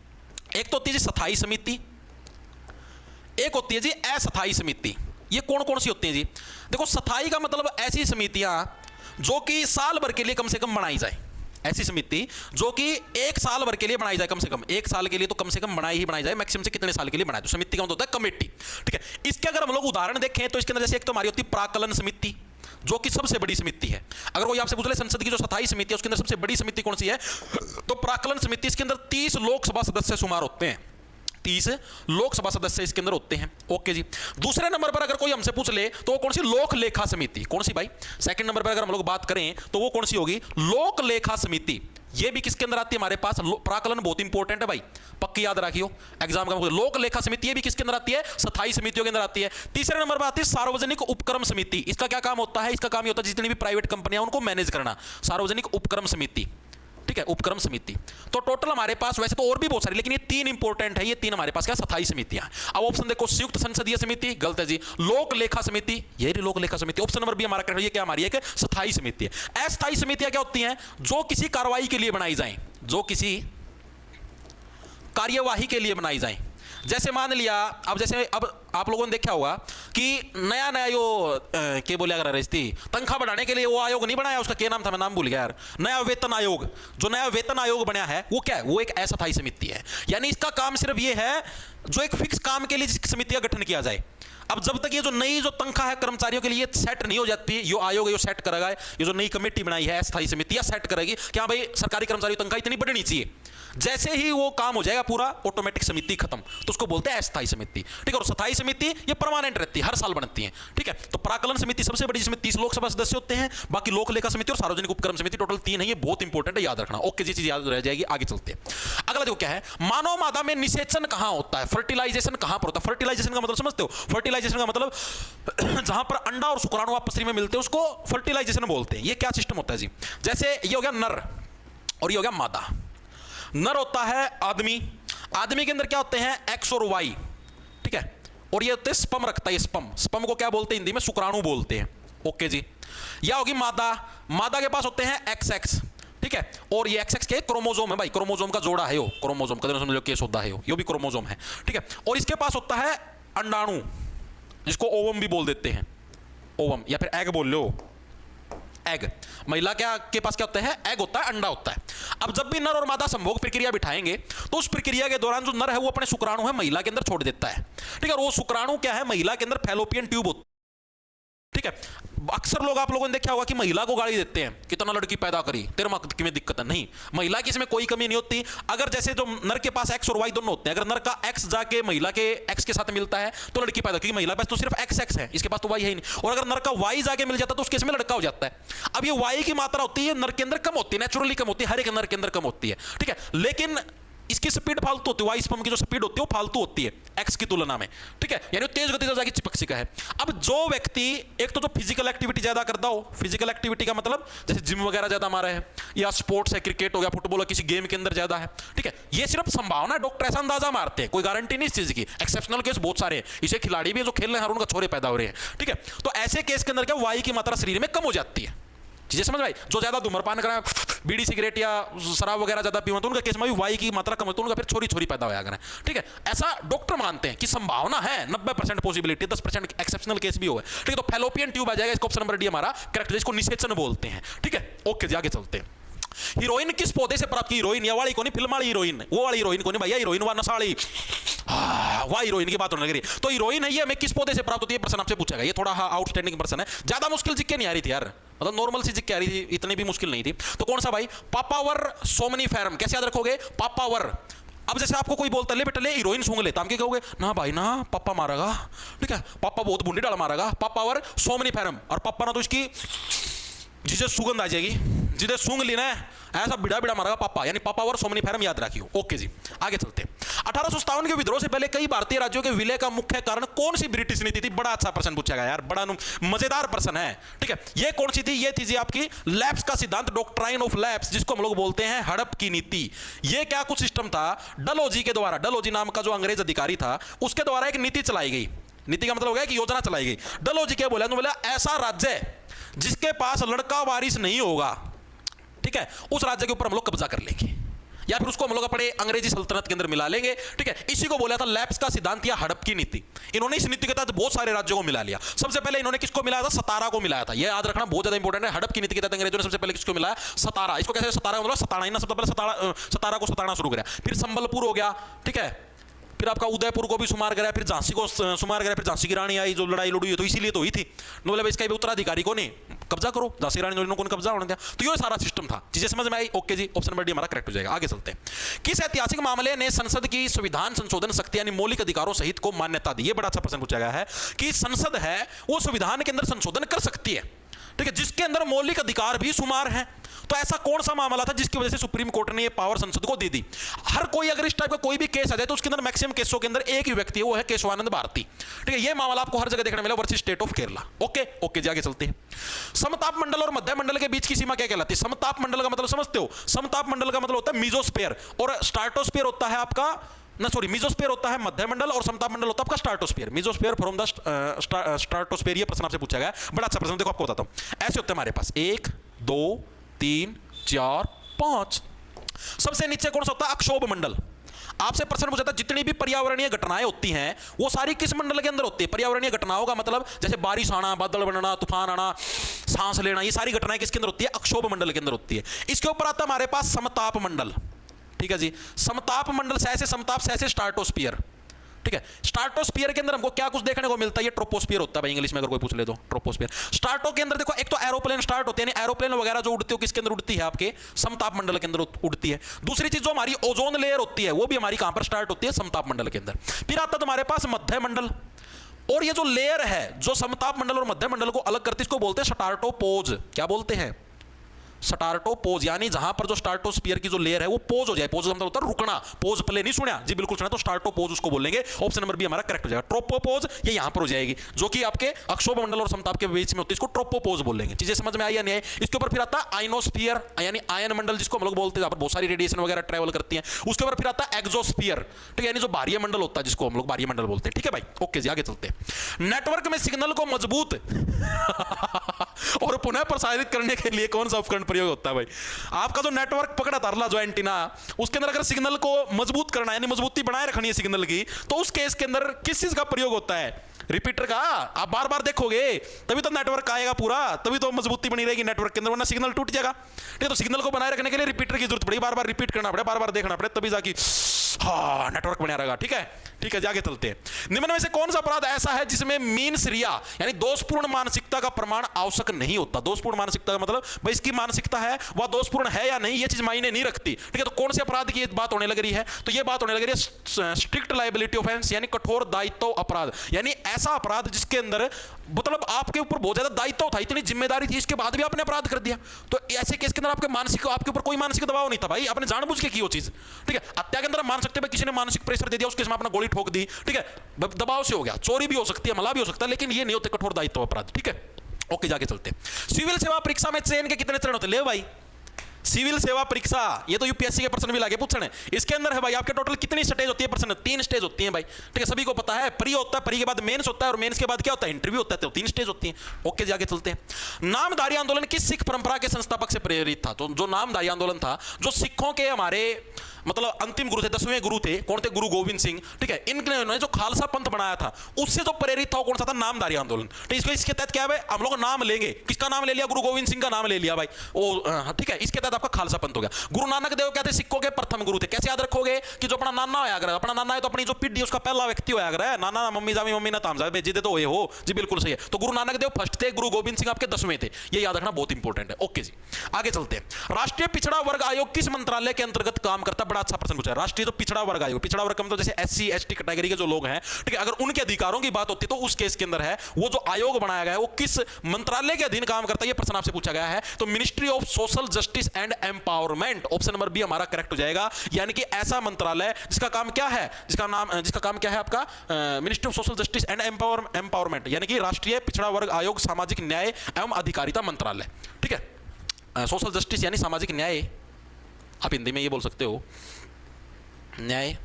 एक तो होती है स्थायी समिति, एक होती है जी अस्थायी समिति। ये कौन कौन सी होती है जी? देखो, स्थायी का मतलब ऐसी समितियां जो कि साल भर के लिए कम से कम बनाई जाए, ऐसी समिति जो कि 1 साल भर के लिए बनाई जाए, कम से कम 1 साल के लिए तो कम से कम बनाई जाए, मैक्सिमम से कितने साल के लिए बनाए, तो समिति का मतलब होता है कमेटी। ठीक है, इसके अगर हम लोग उदाहरण देखें तो इसके अंदर जैसे एक तो हमारी होती है प्राकलन समिति, जो कि सबसे बड़ी समिति है। अगर कोई आपसे पूछ ले संसद की जो स्थायी समिति है उसके अंदर सबसे बड़ी समिति कौन सी है, तो प्राकलन समिति। इसके अंदर 30 लोकसभा सदस्य शुमार होते हैं, 30 लोकसभा सदस्य इसके अंदर होते हैं। ओके जी। दूसरे नंबर पर अगर कोई हमसे पूछ ले तो वो कौन सी, लोक लेखा समिति। कौन सी भाई? सेकंड नंबर पर अगर हम लोग बात करें तो वो कौन सी होगी, लोक लेखा समिति। ये भी किसके अंदर आती है हमारे पास, प्राकलन बहुत इंपॉर्टेंट है भाई, पक्की याद रखियो एग्जाम का। लोक लेखा समिति ये भी किसके अंदर आती है, स्थायी समितियों के अंदर आती है। तीसरे नंबर पर आती है सार्वजनिक उपक्रम समिति। इसका क्या काम होता है, इसका काम ये होता है जितनी भी प्राइवेट कंपनियां उनको मैनेज करना, सार्वजनिक उपक्रम समिति। ठीक है, उपक्रम समिति। तो टोटल हमारे पास वैसे तो और भी बहुत सारी, लेकिन ये 3 इंपॉर्टेंट है, ये 3 हमारे पास क्या, स्थायी समितियां। अब ऑप्शन देखो, संयुक्त संसदीय समिति, गलत है जी। लोक लेखा समिति, ये लोक लेखा समिति। ऑप्शन नंबर बी हमारा करेक्ट है, ये क्या हमारी एक स्थायी समिति है। अस्थायी समितियां क्या होती हैं, जो किसी कार्रवाई के लिए बनाई जाए, जो किसी कार्यवाही के लिए बनाई जाए। जैसे मान लिया, अब जैसे अब आप लोगों ने देखा होगा कि नया यो क्या बोले अगर रही तनख्वाह बढ़ाने के लिए वो आयोग नहीं बनाया, उसका क्या नाम था, मैं नाम भूल गया यार, नया वेतन आयोग। जो नया वेतन आयोग बना है वो क्या है, वो एक अस्थायी समिति है। यानी इसका काम सिर्फ ये है, जो एक फिक्स काम के लिए जिस समिति का गठन किया जाए। अब जब तक ये जो नई जो तनख्वाह है कर्मचारियों के लिए सेट नहीं हो जाती, यो आयोग ये सेट करेगा, ये जो नई कमेटी बनाई है अस्थायी समिति या सेट करेगी कि हाँ भाई सरकारी कर्मचारियों की तनख्वाह इतनी बढ़नी चाहिए। जैसे ही वो काम हो जाएगा पूरा, ऑटोमेटिक समिति खत्म, तो उसको बोलते हैं अस्थायी समिति। ठीक है, और स्थायी समिति ये परमानेंट रहती है, हर साल बनती है। ठीक है, तो प्राकलन समिति सबसे बड़ी, जिसमें 30 लोकसभा सदस्य होते हैं, बाकी लोक लेखा समिति और सार्वजनिक उपक्रम समिति, टोटल 3 है। ये बहुत इंपॉर्टेंट है, याद रखना। ओके जी, चीज याद रह जाएगी। आगे चलते हैं। अगला देखो क्या है, मानव मादा में निषेचन कहां होता है, फर्टिलाइजेशन कहां पर होता है। फर्टिलाइजेशन का मतलब समझते हो, फर्टिलाइजेशन का मतलब जहां पर अंडा और शुक्राणु आपस में मिलते हैं उसको फर्टिलाइजेशन बोलते हैं। ये क्या सिस्टम होता है जी, जैसे ये हो गया नर और ये हो गया मादा। नर होता है आदमी, आदमी के अंदर क्या होते हैं, एक्स और वाई। ठीक है, और ये होते हैं स्पर्म रखता है, स्पर्म को क्या बोलते हैं हिंदी में, शुक्राणु बोलते हैं। ओके जी। या होगी मादा, मादा के पास होते हैं एक्स। ठीक है, और ये एक्स के क्रोमोजोम है भाई, क्रोमोजोम का जोड़ा है, यो क्रोमोजोम का समझ लो केस होता है, यो भी क्रोमोजोम है। ठीक है, और इसके पास होता है अंडाणु, जिसको ओवम भी बोल देते हैं, ओवम या फिर एग बोल लो, एग। महिला के पास क्या होता है, एग होता है, अंडा होता है। अब जब भी नर और मादा संभोग प्रक्रिया बिठाएंगे तो उस प्रक्रिया के दौरान जो नर है वो अपने शुक्राणु है महिला के अंदर छोड़ देता है। ठीक है, और वो शुक्राणु क्या है, महिला के अंदर फैलोपियन ट्यूब होता है। ठीक है, अक्सर लोग आप लोगों ने देखा होगा कि महिला को गाली देते हैं, कितना लड़की पैदा करी, तेरे मां में दिक्कत है। नहीं, महिला की इसमें कोई कमी नहीं होती। अगर जैसे जो नर के पास एक्स और वाई दोनों होते हैं, अगर नर का एक्स जाके महिला के एक्स के साथ मिलता है तो लड़की पैदा, क्योंकि महिला पास तो सिर्फ एक्स है, इसके पास तो वाई है ही नहीं। और अगर नर का वाई जाके मिल जाता है तो उसके इसमें लड़का हो जाता है। अब ये वाई की मात्रा होती है नर के अंदर कम होती है, नेचुरली कम होती है, हर एक नर के अंदर कम होती है। ठीक है, लेकिन इसकी स्पीड फालतू होती है, वाई स्पर्म की जो स्पीड होती है वो फालतू होती है एक्स की तुलना में। ठीक है, यानी तेज गति से जाके चिपक सिका है। अब जो व्यक्ति एक तो जो फिजिकल एक्टिविटी ज्यादा करता हो, फिजिकल एक्टिविटी का मतलब जैसे जिम वगैरह ज्यादा हमारा है, या स्पोर्ट्स है, क्रिकेट हो गया, फुटबॉल है, किसी गेम के अंदर ज्यादा है। ठीक है, ये सिर्फ संभावना है, डॉक्टर ऐसा अंदाजा मारते हैं, कोई गारंटी नहीं इस चीज की। एक्सेप्शनल केस बहुत सारे हैं, इसे खिलाड़ी भी जो खेल रहे हैं उनका छोरे पैदा हो रहे हैं। ठीक है, तो ऐसे केस के अंदर क्या वाई की मात्रा शरीर में कम हो जाती है। चीजें समझ भाई, जो ज्यादा धूम्रपान करा, बीड़ी सिगरेट या शराब वगैरह ज्यादा पीवा तो उनका केस में भी वाई की मात्रा कम होती है, उनका फिर छोरी छोरी पैदा होया करें। ठीक है, ऐसा डॉक्टर मानते हैं कि संभावना है, 90% पॉसिबिलिटी, 10% एक्सेप्शनल केस भी होगा। ठीक है, तो फैलोपियन ट्यूब आ जाएगा, इसको ऑप्शन नंबर डी हमारा करेक्ट, इसको निषेचन बोलते हैं। ठीक है, ओके जी, आगे चलते हैं। हीरोइन किस पौधे से प्राप्त की, हीरोइन या वाली को नहीं, फिल्म वाली हीरोइन, वो वाली हीरोइन को नहीं भैया, हीरोइन वा नसाड़ी, वाह हीरोइन की बात होने लग रही है। तो हीरोइन है ये हमें किस पौधे से प्राप्त होती है, प्रश्न आपसे पूछा गया। ये थोड़ा आउटस्टैंडिंग प्रश्न है, ज्यादा मुश्किल जिक्के नहीं आ रही थी यार, मतलब नॉर्मल सी जिक्के आ रही थी, इतनी भी मुश्किल नहीं थी। तो कौन सा भाई, पापावर सोमनीफेरम। कैसे याद रखोगे, पापावर। अब जैसे आपको कोई बोलता ले बेटा ले हीरोइन सूंघ लेता, हम क्या कहोगे, ना भाई ना, पापा मारेगा। ठीक है, पापा बहुत बूंदी डाल मारेगा, पापावर सोमनीफेरम। और पापा ना तो इसकी जिसे सुगंध आ जाएगी, जिसे सूंघ ली ना ऐसा बिड़ा बिड़ा मारेगा पापा, यानी पापावर सोमनीफेरम याद रखियो। ओके जी, आगे चलते हैं। 1857 के विद्रोह से पहले कई भारतीय राज्यों के विलय का मुख्य कारण कौन सी ब्रिटिश नीति थी। बड़ा अच्छा प्रश्न पूछा गया यार, बड़ा मजेदार प्रश्न है। ठीक है, ये कौन सी थी, ये थी जी आपकी लैप्स का सिद्धांत, डॉक्ट्राइन ऑफ लैप्स, जिसको हम लोग बोलते हैं हड़प की नीति। ये क्या कुछ सिस्टम था, डलहौजी के द्वारा, डलहौजी नाम का जो अंग्रेज अधिकारी था उसके द्वारा एक नीति चलाई गई। नीति का मतलब हो गया कि योजना चलाई गई। डलहौजी क्या बोला, बोला ऐसा राज्य जिसके पास लड़का वारिस नहीं होगा, ठीक है, उस राज्य के ऊपर हम लोग कब्जा कर लेंगे। या फिर उसको हम लोग अपने अंग्रेजी सल्तनत के अंदर मिला लेंगे, ठीक है। इसी को बोला था लैप्स का सिद्धांत या हड़प की नीति। इन्होंने इस नीति के तहत बहुत सारे राज्यों को मिला लिया। सबसे पहले इन्होंने किसको मिलाया था? सतारा को मिलाया था। यह याद रखना बहुत ज्यादा इंपॉर्टेंट है। हड़प की नीति के तहत अंग्रेजों ने सबसे पहले किसको मिलाया? सतारा। इसको कैसे सतारा मतलब सताना ही ना, सबसे पहले सतारा को सताना शुरू किया, फिर संबलपुर हो गया, ठीक है, फिर आपका उदयपुर को भी शुमार कराया, फिर झांसी को शुमार कराया, फिर झांसी की रानी आई जो लड़ाई लड़ी तो इसीलिए तो हुई थी। बोले इसका भी उत्तराधिकारी को नहीं कब्जा करो, झांसी रानी को कब्जा होने दिया। तो ये सारा सिस्टम था। चीजें समझ में आई? ओके जी, ऑप्शन नंबर डी हमारा करेक्ट हो जाएगा। आगे चलते हैं। किस ऐतिहासिक मामले ने संसद की संविधान संशोधन शक्ति यानी मौलिक अधिकारों सहित को मान्यता दी? ये बड़ा अच्छा प्रश्न पूछा गया है कि संसद है वो संविधान के अंदर संशोधन कर सकती है, ठीक है, जिसके अंदर मौलिक अधिकार भी शुमार है। तो ऐसा कौन सा मामला था जिसकी वजह से सुप्रीम कोर्ट ने ये पावर संसद को दे दी? हर कोई अगर इस टाइप का कोई भी केस आ जाए तो उसके अंदर मैक्सिमम केसों के अंदर एक ही व्यक्ति है, वो है केशवानंद भारती, ठीक है। ये मामला आपको हर जगह देखने मिला versus state of Kerala. Okay okay जी, आगे चलते हैं। समताप मंडल और मध्य मंडल के बीच की सीमा क्या कहलाती है? समताप मंडल का मतलब समझते हो? समताप मंडल का मतलब होता है मीजोस्फीयर, और स्ट्राटोस्फीयर होता है आपका मीजोस्फीयर होता है मध्य मंडल, और समताप मंडल होता है आपका stratosphere. Mesosphere from the stratosphere. ये प्रश्न आपसे पूछा गया, बड़ा अच्छा प्रश्न। देखो आपको बताता हूं, ऐसे होते हैं हमारे पास 1 2 3 4 5। सबसे नीचे कौन सा होता है? अक्षोभ मंडल। आपसे प्रश्न पूछा था जितनी भी पर्यावरणीय घटनाएं होती हैं वो सारी किस मंडल के अंदर होती है? पर्यावरणीय घटनाओं का मतलब जैसे बारिश आना, बादल बनना, तूफान आना, सांस लेना, ये सारी घटनाएं किसके अंदर होती है? अक्षोभ मंडल के अंदर होती है। इसके ऊपर आता है हमारे पास समताप मंडल, ठीक है जी। समताप मंडल से ऐसे समताप से ऐसे स्ट्राटोस्फीयर, ठीक है। स्ट्राटोस्फीयर के अंदर हमको क्या कुछ देखने को मिलता है? ये ट्रोपोस्फीयर होता है भाई, इंग्लिश में अगर कोई पूछ ले तो ट्रोपोस्फीयर। स्ट्राटो के अंदर देखो, एक तो एरोप्लेन स्टार्ट होते हैं, एरोप्लेन वगैरह जो उड़ती है किसके अंदर उड़ती है? आपके समताप मंडल के अंदर उड़ती है। दूसरी चीज जो हमारी ओजोन लेयर होती है वो भी हमारी कहां पर स्टार्ट होती है? समताप मंडल के अंदर। फिर आता है तुम्हारे पास मध्य मंडल, और ये जो लेयर है जो समताप मंडल और मध्य मंडल को अलग करती है इसको बोलते हैं स्टार्टोपोज। क्या बोलते हैं? स्टार्टोपोज। यानी जहां पर जो स्टार्टोस्फीयर की जो लेयर है वो पोज हो जाए। पोज का मतलब होता है रुकना। पोज प्ले नहीं सुना जी? बिल्कुल सुना। तो स्टार्टोपोज उसको बोलेंगे। ऑप्शन नंबर बी हमारा करेक्ट हो जाएगा। ट्रोपोपोज ये यहां पर हो जाएगी जो कि आपके अक्षोभ मंडल और समताप के बीच में होती है, इसको ट्रोपोपोज बोलेंगे। चीजें समझ में आई या नहीं आई? इसके ऊपर फिर आता है आयनोस्फीयर यानी आयन मंडल जिसको हम लोग बोलते हैं, जहां पर बहुत सारी रेडिएशन वगैरह ट्रेवल करती है। उसके ऊपर फिर आता है एक्सोस्फीयर, ठीक है, यानी जो बाह्य मंडल होता है जिसको हम लोग बाह्य मंडल बोलते हैं, ठीक है भाई। ओके जी, आगे चलते हैं। नेटवर्क में सिग्नल को मजबूत और पुनः प्रसारित करने के लिए कौन सा उपकरण प्रयोग होता है भाई? आपका जो नेटवर्क पकड़ा तारला जो एंटीना, उसके अंदर अगर सिग्नल को मजबूत करना है यानी मजबूती बनाए रखनी है सिग्नल की, तो उस केस के अंदर किस चीज का प्रयोग होता है? रिपीटर का। आप बार बार देखोगे तभी तो नेटवर्क आएगा पूरा, तभी तो मजबूती बनी रहेगी नेटवर्क के अंदर, वरना सिग्नल टूट जाएगा, ठीक है। तो सिग्नल को बनाए रखने के लिए रिपीटर की जरूरत पड़ेगी, बार बार रिपीट करना पड़े, बार बार देखना पड़े, तभी जाके हाँ नेटवर्क बना रहेगा, ठीक है। ठीक है, आगे चलते हैं। निम्न में से कौन सा अपराध ऐसा है जिसमें मीन्स रिया यानी दोषपूर्ण मानसिकता का प्रमाण आवश्यक नहीं होता? दोषपूर्ण मानसिकता का मतलब भाई इसकी मानसिकता है वह दोषपूर्ण है या नहीं, ये चीज मायने नहीं रखती, ठीक है। तो कौन से अपराध की बात होने लग रही है? तो ये बात होने लग रही है स्ट्रिक्ट लायबिलिटी ऑफेंस यानी कठोर दायित्व अपराध, यानी ऐसा अपराध जिसके अंदर मतलब आपके ऊपर बहुत ज्यादा दायित्व था, इतनी जिम्मेदारी थी, इसके बाद भी आपने अपराध कर दिया। तो ऐसे केस के अंदर आपके ऊपर कोई मानसिक दबाव नहीं था भाई, आपने जानबूझ के की वो चीज, ठीक है। हत्या के अंदर आप मान सकते हैं किसी ने मानसिक प्रेशर दे दिया, उस केस में आपने गोली ठोक दी, ठीक है, दबाव से हो गया। चोरी भी हो सकती है, मला भी हो सकता है, लेकिन ये नहीं होते कठोर दायित्व अपराध, ठीक है। ओके, जाके चलते हैं। सिविल सेवा परीक्षा में चयन के कितने चरण होते हैं? ले भाई, सिविल सेवा परीक्षा ये तो यूपीएससी के प्रश्न भी लागे पूछने। इसके अंदर है भाई आपके टोटल कितनी स्टेज होती है? प्रश्न 3 स्टेज होती है भाई, ठीक है, सभी को पता है। प्री होता है, प्री के बाद मेंस होता है, और मेंस के बाद क्या होता है? इंटरव्यू होता है। तो 3 स्टेज होती है। ओके जी, आगे चलते हैं। नामधारी आंदोलन किस सिख परंपरा के संस्थापक से प्रेरित था? तो जो नामधारी आंदोलन था, जो सिखों के हमारे मतलब अंतिम गुरु थे, 10वें गुरु थे, कौन थे? गुरु गोविंद सिंह, ठीक है। इन्होंने जो खालसा पंथ बनाया था उससे जो प्रेरित था वो कौन सा था? नामधारी आंदोलन। तो इसके तहत क्या है भाई, हम लोग नाम लेंगे, किसका नाम ले लिया? गुरु गोविंद सिंह का नाम ले लिया भाई, वो ठीक है। इसके तहत आपका खालसा पंथ हो गया। गुरु नानक देव क्या थे? सिखों के प्रथम गुरु थे। कैसे याद रखोगे कि जो अपना नाना होया करे, अपना नाना है तो अपनी जो पीढ़ी उसका पहला व्यक्ति होया करे, नाना मम्मी जामी मम्मी ना तामजा भेजी दे तो ये हो जी, बिल्कुल सही है। तो गुरु नानक देव फर्स्ट थे, गुरु गोविंद सिंह आपके 10वें थे, ये याद रखना बहुत इंपॉर्टेंट है। ओके जी, आगे चलते हैं। राष्ट्रीय पिछड़ा वर्ग आयोग किस मंत्रालय के अंतर्गत काम करता है? बड़ा अच्छा प्रश्न पूछा है। राष्ट्रीय जो पिछड़ा वर्ग आयोग, पिछड़ा वर्ग का मतलब जैसे SC ST कैटेगरी के जो लोग हैं, ठीक है, अगर उनके अधिकारों की बात होती है तो उस केस के अंदर है वो जो आयोग बनाया गया है वो किस मंत्रालय के अधीन काम करता है? ये प्रश्न आपसे पूछा गया है। तो ministry of social justice and empowerment, option number B हमारा करेक्ट हो जाएगा। यानी कि ऐसा मंत्रालय जिसका काम क्या है, जिसका काम क्या है आपका? Ministry of social justice and empowerment, यानी कि राष्ट्रीय पिछड़ा वर्ग आयोग सामाजिक न्याय एवं अधिकारिता मंत्रालय, ठीक है। सोशल जस्टिस यानी सामाजिक न्याय, आप हिंदी में ये बोल सकते हो, न्याय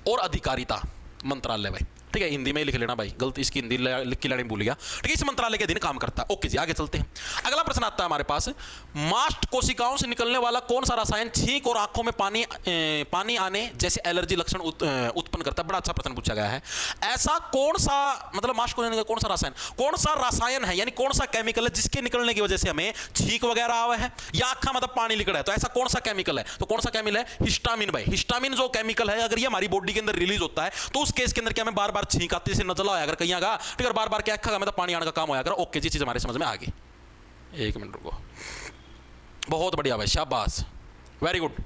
और अधिकारिता मंत्रालय भाई, ठीक है, हिंदी में ही लिख लेना भाई, गलती इसकी हिंदी लिख के लानी भूल गया। ठीक है, इस मंत्रालय के अधीन काम करता है। ओके जी, आगे चलते हैं। अगला प्रश्न आता है हमारे पास, मास्ट कोशिकाओं से निकलने वाला कौन सा रसायन छींक और आंखों में पानी आने जैसे एलर्जी लक्षण उत्पन्न करता है? बड़ा अच्छा प्रश्न पूछा गया है। ऐसा कौन सा, मतलब मास्ट को कौन सा रसायन है, यानी कौन सा केमिकल है जिसके निकलने की वजह से हमें छींक वगैरह आवे है या आंखा मतलब पानी निकला है? तो ऐसा कौन सा केमिकल है? तो कौन सा केमिकल है? हिस्टामिन भाई। हिस्टामिन जो केमिकल है, अगर ये हमारी बॉडी के अंदर रिलीज होता है तो उस केस के अंदर क्या हमें बार बार छींक आती है, नजला होया अगर कहीं आगा, ठीक है, बार बार क्या आंखा में पानी आने का काम होया अगर। ओके जी, चीज हमारे समझ में आ गई। एक मिनट रुको, बहुत बढ़िया भाई, शाबाश, वेरी गुड।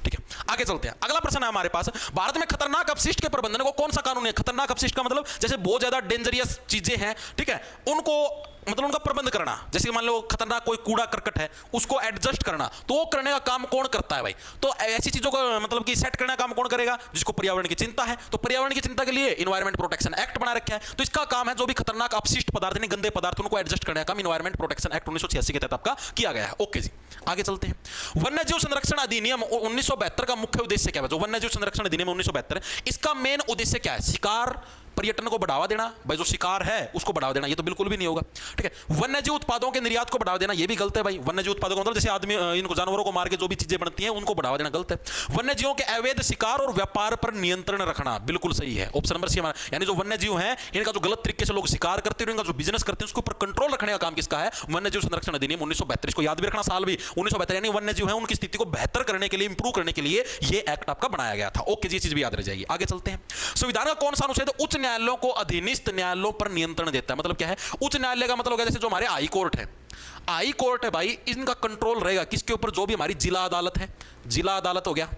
ठीक है, आगे चलते हैं। अगला प्रश्न है हमारे पास, भारत में खतरनाक अपशिष्ट के प्रबंधन को कौन सा कानून है? खतरनाक अपशिष्ट का मतलब जैसे बहुत ज्यादा डेंजरियस चीजें हैं, ठीक है, उनको मतलब उनका प्रबंध करना। जैसे मान लो खतरनाक कोई कूड़ा करकट है, उसको एडजस्ट करना, तो वो करने का काम कौन करता है भाई? तो ऐसी चीजों को मतलब कि सेट करने का काम कौन करेगा? जिसको पर्यावरण की चिंता है। तो पर्यावरण की चिंता के लिए इन्वायरमेंट प्रोटेक्शन एक्ट बना रखा है, तो इसका काम है जो भी खतरनाक अपशिष्ट पदार्थ यानी गंदे पदार्थ उनको एडजस्ट करने का काम इन्वायरमेंट प्रोटेक्शन एक्ट 1986 के तहत आपका किया गया है। ओके जी, आगे चलते हैं। वन्यजीव संरक्षण अधिनियम 1972 का मुख्य उद्देश्य क्या है? जो वन्यजीव संरक्षण अधिनियम 1972, इसका मेन उद्देश्य क्या है? शिकार पर्यटन को बढ़ावा देना भाई, जो शिकार है उसको बढ़ावा देना, ये तो बिल्कुल भी नहीं होगा। ठीक है, वन्यजीव उत्पादों के निर्यात को बढ़ावा देना, ये भी गलत है भाई। वन्यजीव उत्पादों का मतलब जैसे आदमी इनको जानवरों को मार के जो भी चीजें बनती हैं उनको बढ़ावा देना गलत है। वन्यजीवों के अवैध शिकार और व्यापार पर नियंत्रण रखना बिल्कुल सही है। ऑप्शन नंबर सी हमारा, यानी जो वन्यजीव हैं इनका जो गलत तरीके से लोग शिकार करते हैं, इनका जो बिजनेस करते हैं उसके ऊपर कंट्रोल रखने का काम किसका है? वन्यजीव संरक्षण अधिनियम 1972। इसको याद भी रखना, साल भी 1972, यानी वन्यजीव है उनकी स्थिति को बेहतर करने के लिए, इंप्रूव करने के लिए ये एक्ट आपका बनाया गया था। ओके जी, ये चीज भी याद रह जाएगी। आगे चलते हैं। संविधान का कौन सा अनुच्छेद उच्च न्यायालयों को अधीनस्थ न्यायालयों पर नियंत्रण देता है? मतलब क्या है उच्च न्यायालय का? मतलब जैसे जो हमारे हाई कोर्ट है, हाई कोर्ट है भाई, इनका कंट्रोल रहेगा किसके ऊपर? जो भी हमारी जिला अदालत है, जिला अदालत हो गया,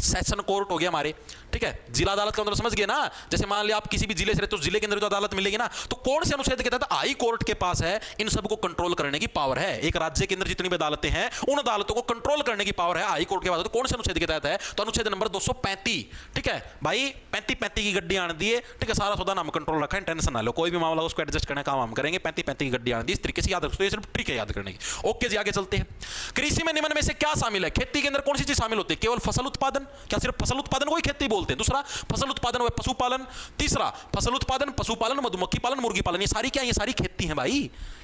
सेशन कोर्ट हो गया हमारे, ठीक है, जिला अदालत का मतलब समझ गए ना। जैसे मान लिया आप किसी भी जिले से रहते हो, जिले के अंदर जो अदालत मिलेगी ना, तो कौन से अनुच्छेद के तहत? हाई कोर्ट के पास है इन सबको कंट्रोल करने की पावर है। एक राज्य के अंदर जितनी भी अदालतें हैं उन अदालतों को कंट्रोल करने की पावर है हाई कोर्ट के पास। तो कौन से अनुच्छेद के तहत है? तो अनुच्छेद नंबर 235। ठीक है भाई, 35 की गड्डी आने दिए, ठीक है, सारा सौदा नाम कंट्रोल रखा है, टेंशन ना लो, कोई भी मामला उसको एडजस्ट करने का काम हम करेंगे। 35 की गड्डी आने दी, इस तरीके से याद रखो, ये सिर्फ ट्रिक है याद करने की। ओके जी, आगे चलते हैं। कृषि में निम्न में से क्या शामिल है? खेती के अंदर कौन सी चीज शामिल होती है? केवल फसल उत्पादन? क्या सिर्फ फसल उत्पादन को ही खेती बोलते हैं? दूसरा, फसल उत्पादन व पशुपालन। तीसरा, फसल उत्पादन, पशुपालन, मधुमक्खी पालन, मुर्गी पालन। ये सारी क्या? ये सारी खेती है भाई,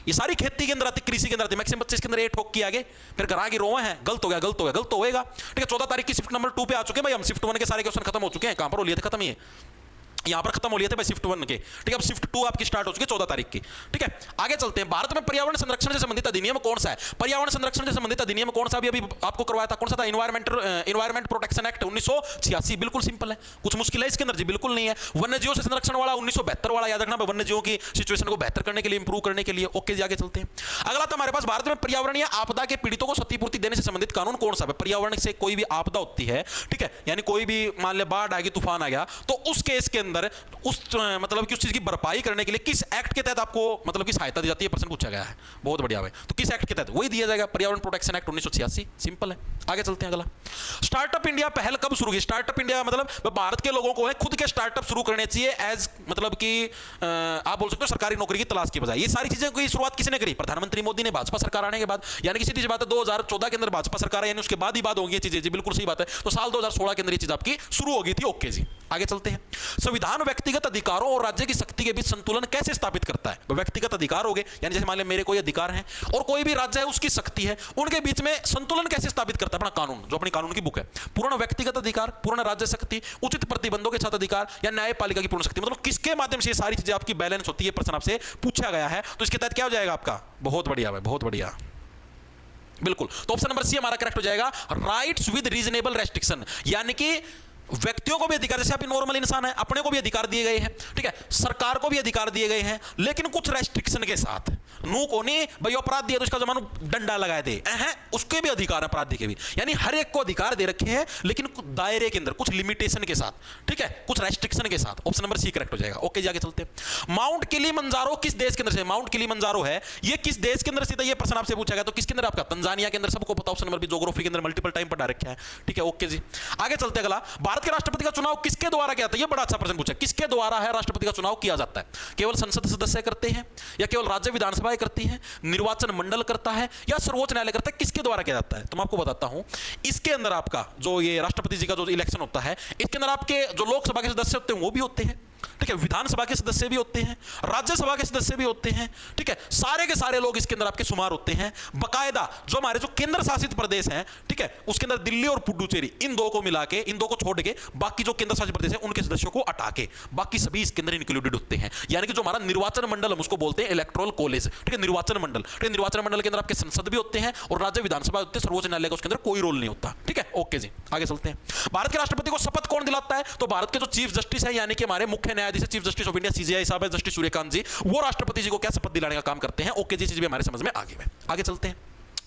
ये सारी खेती के अंदर आती, कृषि के अंदर आती। मैक्सिमम बच्चे इसके अंदर ए ठोक की आगे, फिर घरा की रोवे हैं, गलत हो गया, गलत हो गया, गलत तो होएगा। ठीक है, 14 तारीख की शिफ्ट नंबर 2 पे आ चुके हैं भाई हम। शिफ्ट 1 के सारे क्वेश्चन खत्म हो चुके हैं। कहां पर हो लिए थे खत्म? ये यहां पर खत्म हो लिए थे भाई शिफ्ट 1 के। ठीक है, अब शिफ्ट 2 आपकी स्टार्ट हो चुकी है 14 तारीख की। ठीक है, आगे चलते हैं। भारत में पर्यावरण संरक्षण से संबंधित अधिनियम कौन सा है? पर्यावरण संरक्षण से संबंधित अधिनियम कौन सा? अभी आपको करवाया था, कौन सा था? Environment protection act 1986। बिल्कुल सिंपल है, कुछ मुश्किल है इसके अंदर जी? बिल्कुल नहीं है। वन्यजीवों से संरक्षण वाला 1972 वाला याद रखना, वन्यजीवों की सिचुएशन को बेहतर करने के लिए, इंप्रूव करने के लिए। ओके जी, आगे चलते हैं। अगला था हमारे पास, भारत में पर्यावरणीय आपदा के पीड़ितों को क्षतिपूर्ति देने से संबंधित कानून कौन सा है? पर्यावरण से कोई भी आपदा होती है, ठीक है, यानी कोई भी मान लिया बाढ़ आ गई, तूफान आ गया, तो उस केस के अंदर उस मतलब कि उस चीज की भरपाई करने के लिए किस एक्ट के तहत आपको मतलब की सहायता दी जाती है? प्रश्न पूछा गया है, बहुत बढ़िया भाई। तो किस एक्ट के तहत? वही दिया जाएगा, पर्यावरण प्रोटेक्शन एक्ट 1986। सिंपल है। आगे चलते हैं। अगला, स्टार्टअप इंडिया पहल कब शुरू की? स्टार्टअप इंडिया मतलब भारत के लोगों को है खुद के स्टार्टअप शुरू करने चाहिए, एज मतलब कि आप बोल सकते हो सरकारी नौकरी की तलाश की बजाय। ये सारी चीजें की शुरुआत किसने करी? प्रधानमंत्री मोदी ने, भाजपा सरकार आने के बाद। यानी कि सीधी बात है 2014 के अंदर भाजपा सरकार है, यानी उसके बाद ही बात होगी ये चीजें जी, बिल्कुल सही बात है। तो साल 2016 के अंदर ये चीज आपकी शुरू हो गई थी। ओके जी, आगे चलते हैं। संविधान व्यक्तिगत अधिकारों और राज्य की शक्ति के बीच संतुलन कैसे स्थापित करता है? व्यक्तिगत अधिकार हो गए, यानी जैसे मान लें मेरे कोई अधिकार है और कोई भी राज्य है उसकी शक्ति है, उनके बीच में संतुलन कैसे स्थापित करता है? अपना कानून, जो अपनी कानून की बुक है। पूर्ण व्यक्तिगत अधिकार, पूर्ण राज्य शक्ति, उचित प्रतिबंधों के साथ अधिकार, या न्यायपालिका की पूर्ण शक्ति। मतलब किसके माध्यम से ये सारी चीजें आपकी बैलेंस होती है? प्रश्न आपसे पूछा गया है, तो इसके तहत क्या हो जाएगा आपका? बहुत बढ़िया भाई, बहुत बढ़िया, बिल्कुल। तो ऑप्शन नंबर सी हमारा करेक्ट हो जाएगा, राइट्स विद रीजनेबल रेस्ट्रिक्शन। यानी कि व्यक्तियों को भी अधिकार, जैसे आप नॉर्मल इंसान है, अपने को भी अधिकार दिए गए हैं, ठीक है, सरकार को भी अधिकार दिए गए हैं, लेकिन कुछ रेस्ट्रिक्शन के साथ। नू को नहीं भाई अपराध दिया तो उसका जमानो डंडा लगा दे, उसके भी अधिकार है, अपराधी के भी। यानी हर एक को अधिकार दे रखे हैं, लेकिन दायरे के अंदर, कुछ लिमिटेशन के साथ, ठीक है, कुछ रेस्ट्रिक्शन के साथ। ऑप्शन नंबर सी करेक्ट हो जाएगा। ओके जी, आगे चलते हैं। माउंट किलिमंजारो किस देश के अंदर से? माउंट किलिमंजारो है, ये किस देश के अंदर स्थित है? ये प्रश्न आपसे पूछा गया, तो किसके अंदर? आपका तंजानिया के अंदर, सबको पता। ऑप्शन नंबर बी, ज्योग्राफी के अंदर मल्टीपल टाइम पढ़ा रखा है, ठीक है। ओके जी, आगे चलते हैं। अगला, भारत के राष्ट्रपति का चुनाव किसके द्वारा किया जाता है? ये बड़ा अच्छा प्रश्न पूछा, किसके द्वारा है राष्ट्रपति का चुनाव किया जाता है? केवल संसद सदस्य करते हैं, या केवल राज्य विधानसभाएं करती हैं, निर्वाचन मंडल करता है, या सर्वोच्च न्यायालय करता है? किसके द्वारा किया जाता है? तो मैं आपको बताता हूं, इसके अंदर आपका जो ये राष्ट्रपति जी का जो इलेक्शन होता है, इसके अंदर आपके जो लोकसभा के सदस्य होते हैं वो भी होते हैं, ठीक है, विधानसभा के सदस्य भी होते हैं, राज्यसभा के सदस्य भी होते हैं, ठीक है, सारे के सारे लोग इसके अंदर आपके शुमार होते हैं। बकायदा जो हमारे जो केंद्र शासित प्रदेश हैं, ठीक है, उसके अंदर दिल्ली और पुडुचेरी, इन दो को मिला के, इन दो को छोड़ के बाकी जो केंद्र शासित प्रदेश हैं उनके सदस्यों को हटा के बाकी सभी इसके अंदर इंक्लूडेड होते हैं। यानी कि जो हमारा निर्वाचन मंडल, हम उसको बोलते हैं इलेक्टोरल कॉलेज, ठीक है, निर्वाचन मंडल। ठीक है, निर्वाचन मंडल के अंदर आपके संसद भी होते हैं और राज्य विधानसभा होते हैं, सर्वोच्च न्यायालय का उसके अंदर कोई रोल नहीं होता। ठीक है, ओके जी, आगे चलते हैं। भारत के राष्ट्रपति को शपथ कौन दिलाता है? तो भारत के जो चीफ जस्टिस है, यानी कि हमारे मुख्य न्यायाधीश, chief justice of India CJI साहब है, जस्टिस सूर्यकांत जी, वो राष्ट्रपति जी को क्या शपथ दिलाने का काम करते हैं। ओके जी, चीज भी हमारे समझ में आ गई है। आगे चलते हैं।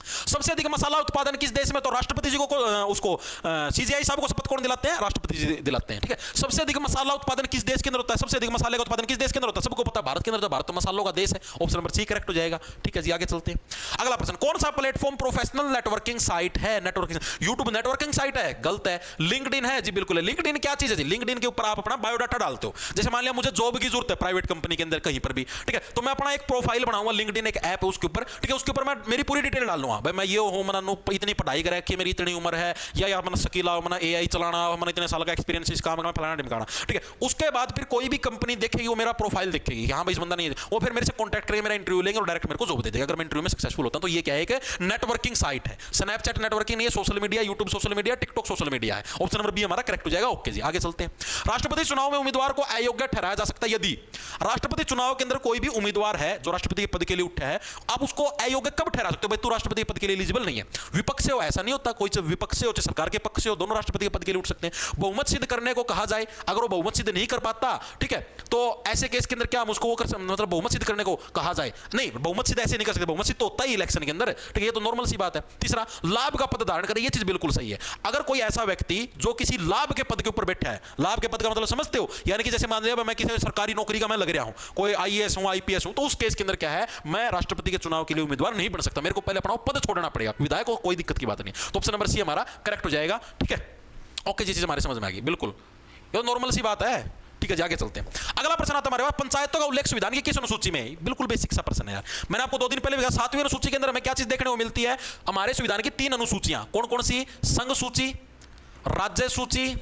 सबसे अधिक मसाला उत्पादन किस देश में? तो राष्ट्रपति जी को उसको सीजीआई साहब को शपथ कौन दिलाते हैं? राष्ट्रपति जी दिलाते हैं। ठीक है, सबसे अधिक मसाला उत्पादन किस देश के अंदर होता है? सबसे अधिक मसाले का उत्पादन किस देश के अंदर होता है? सबको पता है, भारत के अंदर। तो भारत तो मसालों का देश है, ऑप्शन नंबर सी करेक्ट हो जाएगा। ठीक है जी, आगे चलते हैं। अगला प्रश्न, कौन सा प्लेटफॉर्म प्रोफेशनल नेटवर्किंग साइट है? नेटवर्किंग, यूट्यूब नेटवर्किंग साइट है? गलत है। लिंक्डइन है जी, बिल्कुल है। लिंक्डइन क्या चीज है जी? लिंक्डइन के ऊपर आप अपना बायोडाटा डालते हो। जैसे मान लिया मुझे जॉब की जरूरत है प्राइवेट कंपनी के अंदर कहीं पर भी, ठीक है, तो मैं अपना एक प्रोफाइल बनाऊंगा, लिंक्डइन एक ऐप है उसके ऊपर, ठीक है, उसके ऊपर मैं मेरी पूरी डिटेल डाल लूंगा। भाई मैं ये हूं, मैंने इतनी पढ़ाई करा कि मेरी इतनी उम्र है, या यार मैंने सकीला, मैंने एआई चलाना, मैंने इतने साल का एक्सपीरियंस इस काम में, फलाना ढिमकाना। ठीक है, उसके बाद फिर कोई भी कंपनी देखेगी, वो मेरा प्रोफाइल देखेगी, हाँ भाई इस बंदा नहीं है, वो फिर मेरे से कॉन्टैक्ट करेंगे, मेरा इंटरव्यू लेंगे और डायरेक्ट मेरे को जॉब दे देगा अगर मैं इंटरव्यू में सक्सेसफुल होता हूं। तो ये क्या है कि नेटवर्किंग साइट है। स्नैपचैट नेटवर्किंग नहीं है, social media, YouTube social media, TikTok social media है। ऑप्शन नंबर बी हमारा करेक्ट हो जाएगा। ओके जी, आगे चलते हैं। राष्ट्रपति चुनाव में उम्मीदवार को अयोग्य ठहराया जा सकता है यदि राष्ट्रपति चुनाव के अंदर कोई भी उम्मीदवार है जो राष्ट्रपति के पद के लिए उठा है, आप उसको अयोग्य कब ठहरा सकते हो? भाई तू राष्ट्रपति के पद के लिए एलिजिबल नहीं है, विपक्ष से हो, ऐसा नहीं होता। कोई विपक्ष से हो चाहे सरकार के पक्ष से हो, दोनों राष्ट्रपति के पद के लिए उठ सकते हैं। बहुमत सिद्ध करने को कहा जाए, अगर वो बहुमत सिद्ध नहीं कर पाता, ठीक है, तो ऐसे केस के अंदर क्या हम उसको वो कर, मतलब बहुमत सिद्ध करने को कहा जाए? नहीं, बहुमत सिद्ध ऐसे नहीं कर सकते, बहुमत सिद्ध तो होता ही इलेक्शन के अंदर, ठीक है, ये तो नॉर्मल सी बात है। तीसरा, लाभ का पद धारण करे, ये चीज बिल्कुल सही है। अगर कोई ऐसा व्यक्ति जो किसी लाभ के पद के ऊपर बैठा है, लाभ के पद का मतलब समझते हो, यानी कि जैसे मान लिया मैं किसी सरकारी नौकरी का मैं लग रहा हूं, कोई आईएएस हूं, आईपीएस हूं, तो उस केस के अंदर क्या है, मैं राष्ट्रपति के चुनाव के लिए उम्मीदवार नहीं बन सकता, मेरे को पहले अपना पद छोड़ना पड़ेगा। विधायक को कोई दिक्कत की बात नहीं। तो ऑप्शन नंबर सी हमारा करेक्ट हो जाएगा। ठीक है, ओके जी, चीज हमारे समझ में आ गई, बिल्कुल ये नॉर्मल सी बात है। ठीक है जी, आगे चलते हैं। अगला प्रश्न आता है हमारे पास, पंचायतों का उल्लेख संविधान की किस अनुसूची में है? बिल्कुल बेसिक सा प्रश्न है यार। मैंने आपको 2 दिन पहले कहा 7वीं अनुसूची के अंदर हमें क्या चीज देखने को मिलती है? हमारे संविधान की 3 अनुसूचियां। कौन कौन सी? संघ सूची, राज्य सूची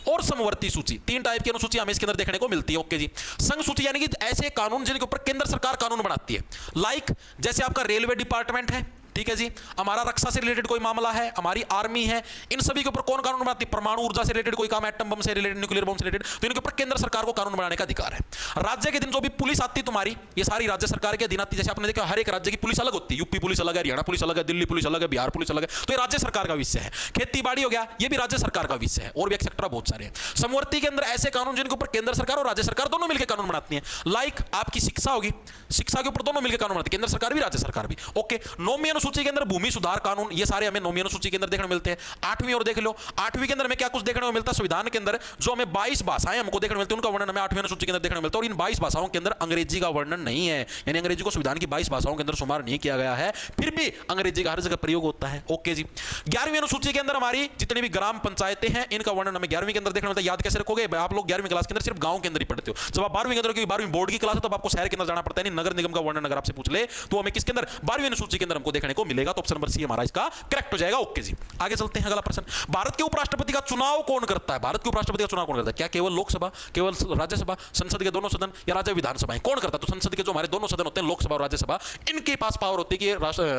और समवर्ती सूची। 3 टाइप की अनुसूची हमें इसके अंदर देखने को मिलती है। ओके जी, संघ सूची यानी कि ऐसे कानून जिनके ऊपर केंद्र सरकार कानून बनाती है। लाइक जैसे आपका रेलवे डिपार्टमेंट है, ठीक है जी, हमारा रक्षा से रिलेटेड कोई मामला है, हमारी आर्मी है, इन सभी के ऊपर कौन कानून बनाती है? परमाणु ऊर्जा से रिलेटेड कोई काम, एटम बम से रिलेटेड, न्यूक्लियर बम से रिलेटेड, तो इनके ऊपर केंद्र सरकार को कानून बनाने का अधिकार है। राज्य के दिन जो भी पुलिस आती है तुम्हारी, ये सारी राज्य सरकार के अधीन आती है। जैसे आपने देखा हर एक राज्य की पुलिस अलग होती है, यूपी पुलिस अलग है, हरियाणा पुलिस अलग है, दिल्ली पुलिस अलग है, बिहार पुलिस अलग है, तो ये राज्य सरकार का विषय है। खेती बाड़ी हो गया, ये भी राज्य सरकार का विषय है, और भी एक्सेट्रा बहुत सारे हैं। समवर्ती के अंदर ऐसे कानून जिनके ऊपर केंद्र सरकार और राज्य सरकार दोनों मिलकर कानून बनाती है। लाइक आपकी शिक्षा होगी, शिक्षा के ऊपर दोनों मिलकर कानून बनाती है, केंद्र सरकार भी राज्य सरकार भी। ओके, 9वीं अनुसूची के अंदर भूमि सुधार कानून, ये सारे हमें 9वीं अनुसूची के अंदर देखने को मिलते हैं। 8वीं और देख लो, 8वीं के अंदर हमें क्या कुछ देखने को मिलता है? संविधान के अंदर जो हमें 22 भाषाएं हमको देखने को मिलती है, उनका वर्णन हमें 8वीं अनुसूची के अंदर देखने को मिलता है। और इन 22 भाषाओं के अंदर अंग्रेजी का वर्णन नहीं है, यानी अंग्रेजी को संविधान की 22 भाषाओं के अंदर शुमार नहीं किया गया है, फिर भी अंग्रेजी का हर जगह प्रयोग होता है। ओके जी, 11वीं अनुसूची के अंदर हमारी जितनी भी ग्राम पंचायतें हैं, इनका वर्णन हमें 11वीं के अंदर देखने को मिलता है। याद कैसे रखोगे? आप लोग 11वीं क्लास के अंदर सिर्फ गांव के अंदर ही पढ़ते हो। जब आप 12वीं के अंदर, क्योंकि 12वीं बोर्ड की क्लास है, तब आपको शहर के अंदर जाना पड़ता है। नगर निगम का वर्णन अगर आपसे पूछ ले तो हमें किसके अंदर? 12वीं अनुसूची के अंदर हमको देखने को मिलेगा। तो ऑप्शन नंबर सी हमारा इसका करेक्ट हो जाएगा। ओके जी, आगे चलते हैं। अगला प्रश्न, भारत के उपराष्ट्रपति का चुनाव कौन करता है? भारत के उपराष्ट्रपति का चुनाव कौन करता है? क्या केवल लोकसभा, केवल राज्यसभा, संसद के दोनों सदन, या राज्य विधानसभाएं? कौन करता है? तो संसद के जो हमारे दोनों सदन होते हैं, लोकसभा और राज्यसभा, इनके पास पावर होती है कि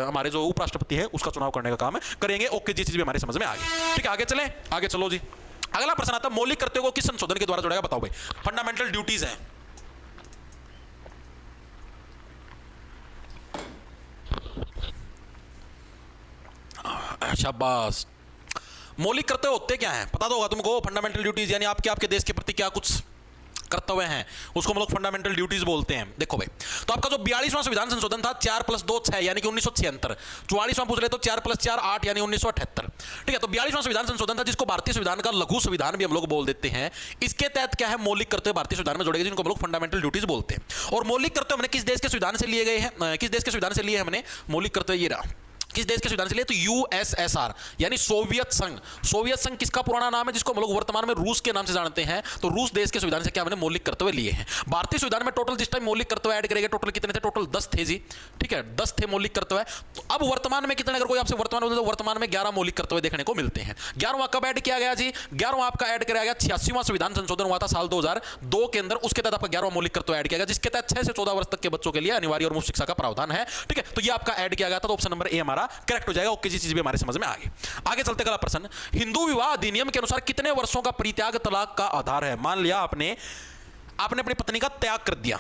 हमारे जो उपराष्ट्रपति है उसका चुनाव करने का काम करेंगे। ओके जी, चीज भी हमारे समझ में आ गई। ठीक है, आगे चले, आगे चलो जी। अगला प्रश्न आता है, मौलिक कर्तव्यों को किस संशोधन के द्वारा जोड़ेगा? बताओ भाई। फंडामेंटल ड्यूटीज है, शाबाश। मौलिक कर्तव्य होते क्या हैं? पता तो होगा तुमको। फंडामेंटल ड्यूटीज यानी आपके देश के प्रति क्या कुछ कर्तव्य हैं, उसको हम लोग फंडामेंटल ड्यूटीज बोलते हैं। देखो भाई, तो आपका जो 42वां संविधान संशोधन था, 4 + 2 6 यानी कि 1976। 44वां पूछ ले तो 4 + 4 8 यानी 1978। ठीक है, तो 42वां संविधान संशोधन था, जिसको भारतीय संविधान का लघु संविधान भी हम लोग बोल देते हैं। इसके तहत क्या है? मौलिक कर्तव्य भारतीय संविधान में जोड़े गए, जिनको हम लोग फंडामेंटल ड्यूटीज बोलते हैं। और मौलिक कर्तव्य हमने किस देश के संविधान से लिए गए हैं? किस देश के संविधान से लिए हमने मौलिक कर्तव्य? ये रहा किस देश के संविधान से लिए? तो यूएसएसआर यानी सोवियत संघ। सोवियत संघ किसका पुराना नाम है, जिसको हम लोग वर्तमान में रूस के नाम से जानते हैं। तो रूस देश के संविधान से क्या हमने मौलिक कर्तव्य लिए हैं। भारतीय संविधान में टोटल जिस टाइम मौलिक कर्तव्य ऐड करेंगे टोटल कितने थे? टोटल 10 थे जी, ठीक है, 10 थे मौलिक कर्तव्य। तो अब वर्तमान में कितने, अगर कोई आपसे वर्तमान बोले तो वर्तमान में 11 मौलिक कर्तव्य देखने को मिलते हैं। 11वां कब ऐड किया गया जी? 11वां आपका ऐड किया गया 86वां संविधान संशोधन हुआ था साल 2002 के अंदर, उसके तहत आपका 11वां मौलिक कर्तव्य ऐड किया गया, जिसके तहत 6 से 14 वर्ष तक के बच्चों के लिए अनिवार्य और मुफ्त शिक्षा का प्रावधान है, ठीक है। तो ये आपका ऐड किया गया था, तो ऑप्शन नंबर ए हमारा करेक्ट हो जाएगा। ओके जी, चीज भी हमारे समझ में आ गई। आगे चलते अगला प्रश्न, हिंदू विवाह अधिनियम के अनुसार कितने वर्षों का परित्याग तलाक का आधार है? मान लिया आपने अपनी पत्नी का त्याग कर दिया,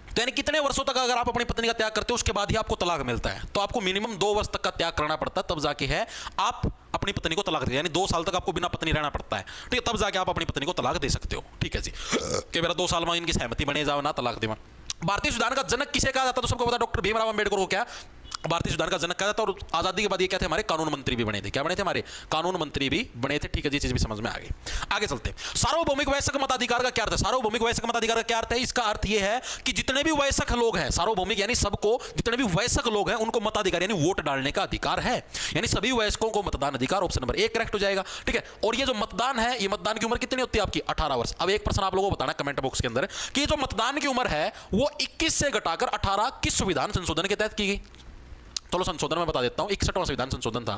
तो यानी कितने वर्षों तक अगर आप अपनी पत्नी का त्याग करते हो उसके बाद ही आपको तलाक मिलता है, तो आपको मिनिमम 2 वर्ष तक का त्याग करना पड़ता है, तब जाके है आप अपनी पत्नी को तलाक दे, यानी 2 साल तक आपको बिना पत्नी रहना पड़ता है, ठीक है, तब जाके आप अपनी पत्नी को तलाक दे सकते हो, ठीक है जी। कि मेरा 2 साल में इनकी सहमति बने जाओ ना तलाक देवा। भारतीय संविधान का जनक किसे कहा जाता है? तो सबको पता, डॉक्टर भीमराव अंबेडकर को क्या भारतीय संविधान का जनक कहा जाता है। और आजादी के बाद ये क्या थे? हमारे कानून मंत्री भी बने थे। क्या बने थे? हमारे कानून मंत्री भी बने थे, ठीक है जी, चीज भी समझ में आ गई। आगे चलते, सार्वभौमिक वयस्क मताधिकार का क्या अर्थ है? सार्वभौमिक वयस्क मताधिकार का क्या अर्थ है? इसका अर्थ ये है कि जितने भी वयस्क लोग हैं, सार्वभौमिक यानी सबको, जितने भी वयस्क लोग हैं उनको मताधिकार यानी वोट डालने का अधिकार है, यानी सभी वयस्कों को मतदान अधिकार। ऑप्शन नंबर ए करेक्ट हो जाएगा, ठीक है। और ये जो मतदान है, ये मतदान की उम्र कितनी होती है आपकी? 18 वर्ष। अब एक प्रश्न आप लोगों को बताना कमेंट बॉक्स के अंदर कि जो मतदान की उम्र है वो 21 से घटाकर 18 किस संविधान संशोधन के तहत की गई? चलो संशोधन में बता देता हूं, 61वां संविधान संशोधन था।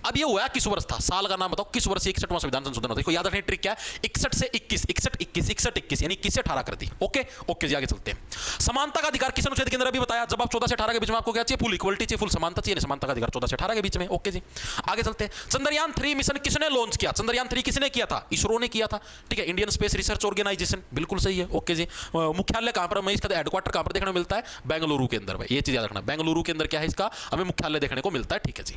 अब ये हुआ किस वर्ष था? साल का नाम बताओ, किस वर्ष 61वां संविधान संशोधन होता है? याद रखने ट्रिक क्या है? 61 से 21, 61 21, 61 21 यानी 21 से 18 कर दी। ओके ओके जी, आगे चलते हैं। समानता का अधिकार किस अनुच्छेद के अंदर अभी बताया? जब आप 14 से 18 के बीच में आपको क्या चाहिए? फुल इक्वलिटी चाहिए, फुल समानता चाहिए, समानता का अधिकार 14 से 18 के बीच में। ओके जी, आगे चलते हैं। चंद्रयान 3 मिशन किसने लॉन्च किया? चंद्रयान 3 किसने किया था? इसरो ने किया था, ठीक है, इंडियन स्पेस रिसर्च ऑर्गेनाइजेशन, बिल्कुल सही है। ओके जी, मुख्यालय कहां पर, हमें इसका हेडक्वार्टर कहां पर देखने को मिलता है? बेंगलुरु के अंदर। भाई ये चीज याद रखना, बेंगलुरु के अंदर क्या है इसका हमें मुख्यालय देखने को मिलता है, ठीक है जी।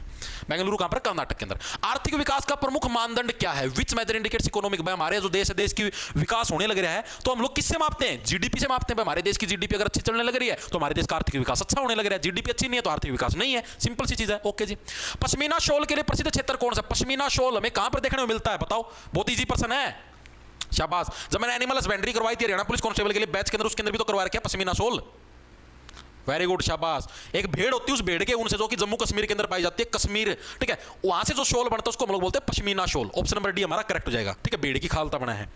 बेंगलुरु कहां पर? कर्नाटक के अंदर। आर्थिक विकास का प्रमुख मानदंड क्या है? विच मेजर इंडिकेट्स इकोनॉमिक। भाई हमारे जो देश है, देश की विकास होने लग रहा है तो हम लोग किससे मापते हैं? जीडीपी से मापते हैं। हमारे देश की जीडीपी अगर अच्छी चलने लग रही है तो हमारे देश का आर्थिक विकास अच्छा होने लग रहा है, जीडीपी अच्छी नहीं है तो आर्थिक विकास नहीं है, सिंपल सी चीज है। ओके जी, पश्मीना शॉल के लिए प्रसिद्ध क्षेत्र कौन सा? पश्मीना शॉल हमें कहां पर देखने को मिलता है बताओ? बहुत ईजी प्रश्न है, शाबाश। जब मैंने एनिमल हस्बेंड्री करवाई थी हरियाणा पुलिस कांस्टेबल के लिए बैच के अंदर, उसके अंदर भी तो करवा रखा है पश्मीना शॉल। वेरी गुड, शाबाश। एक भेड़ होती है, उस भेड़ के ऊन से जो कि जम्मू कश्मीर के अंदर पाई जाती है, कश्मीर, ठीक है, वहां से जो शॉल बनता है उसको हम लोग बोलते हैं pashmina shawl. Option number D हमारा करेक्ट हो जाएगा, ठीक है, भेड़ की खाल बना है।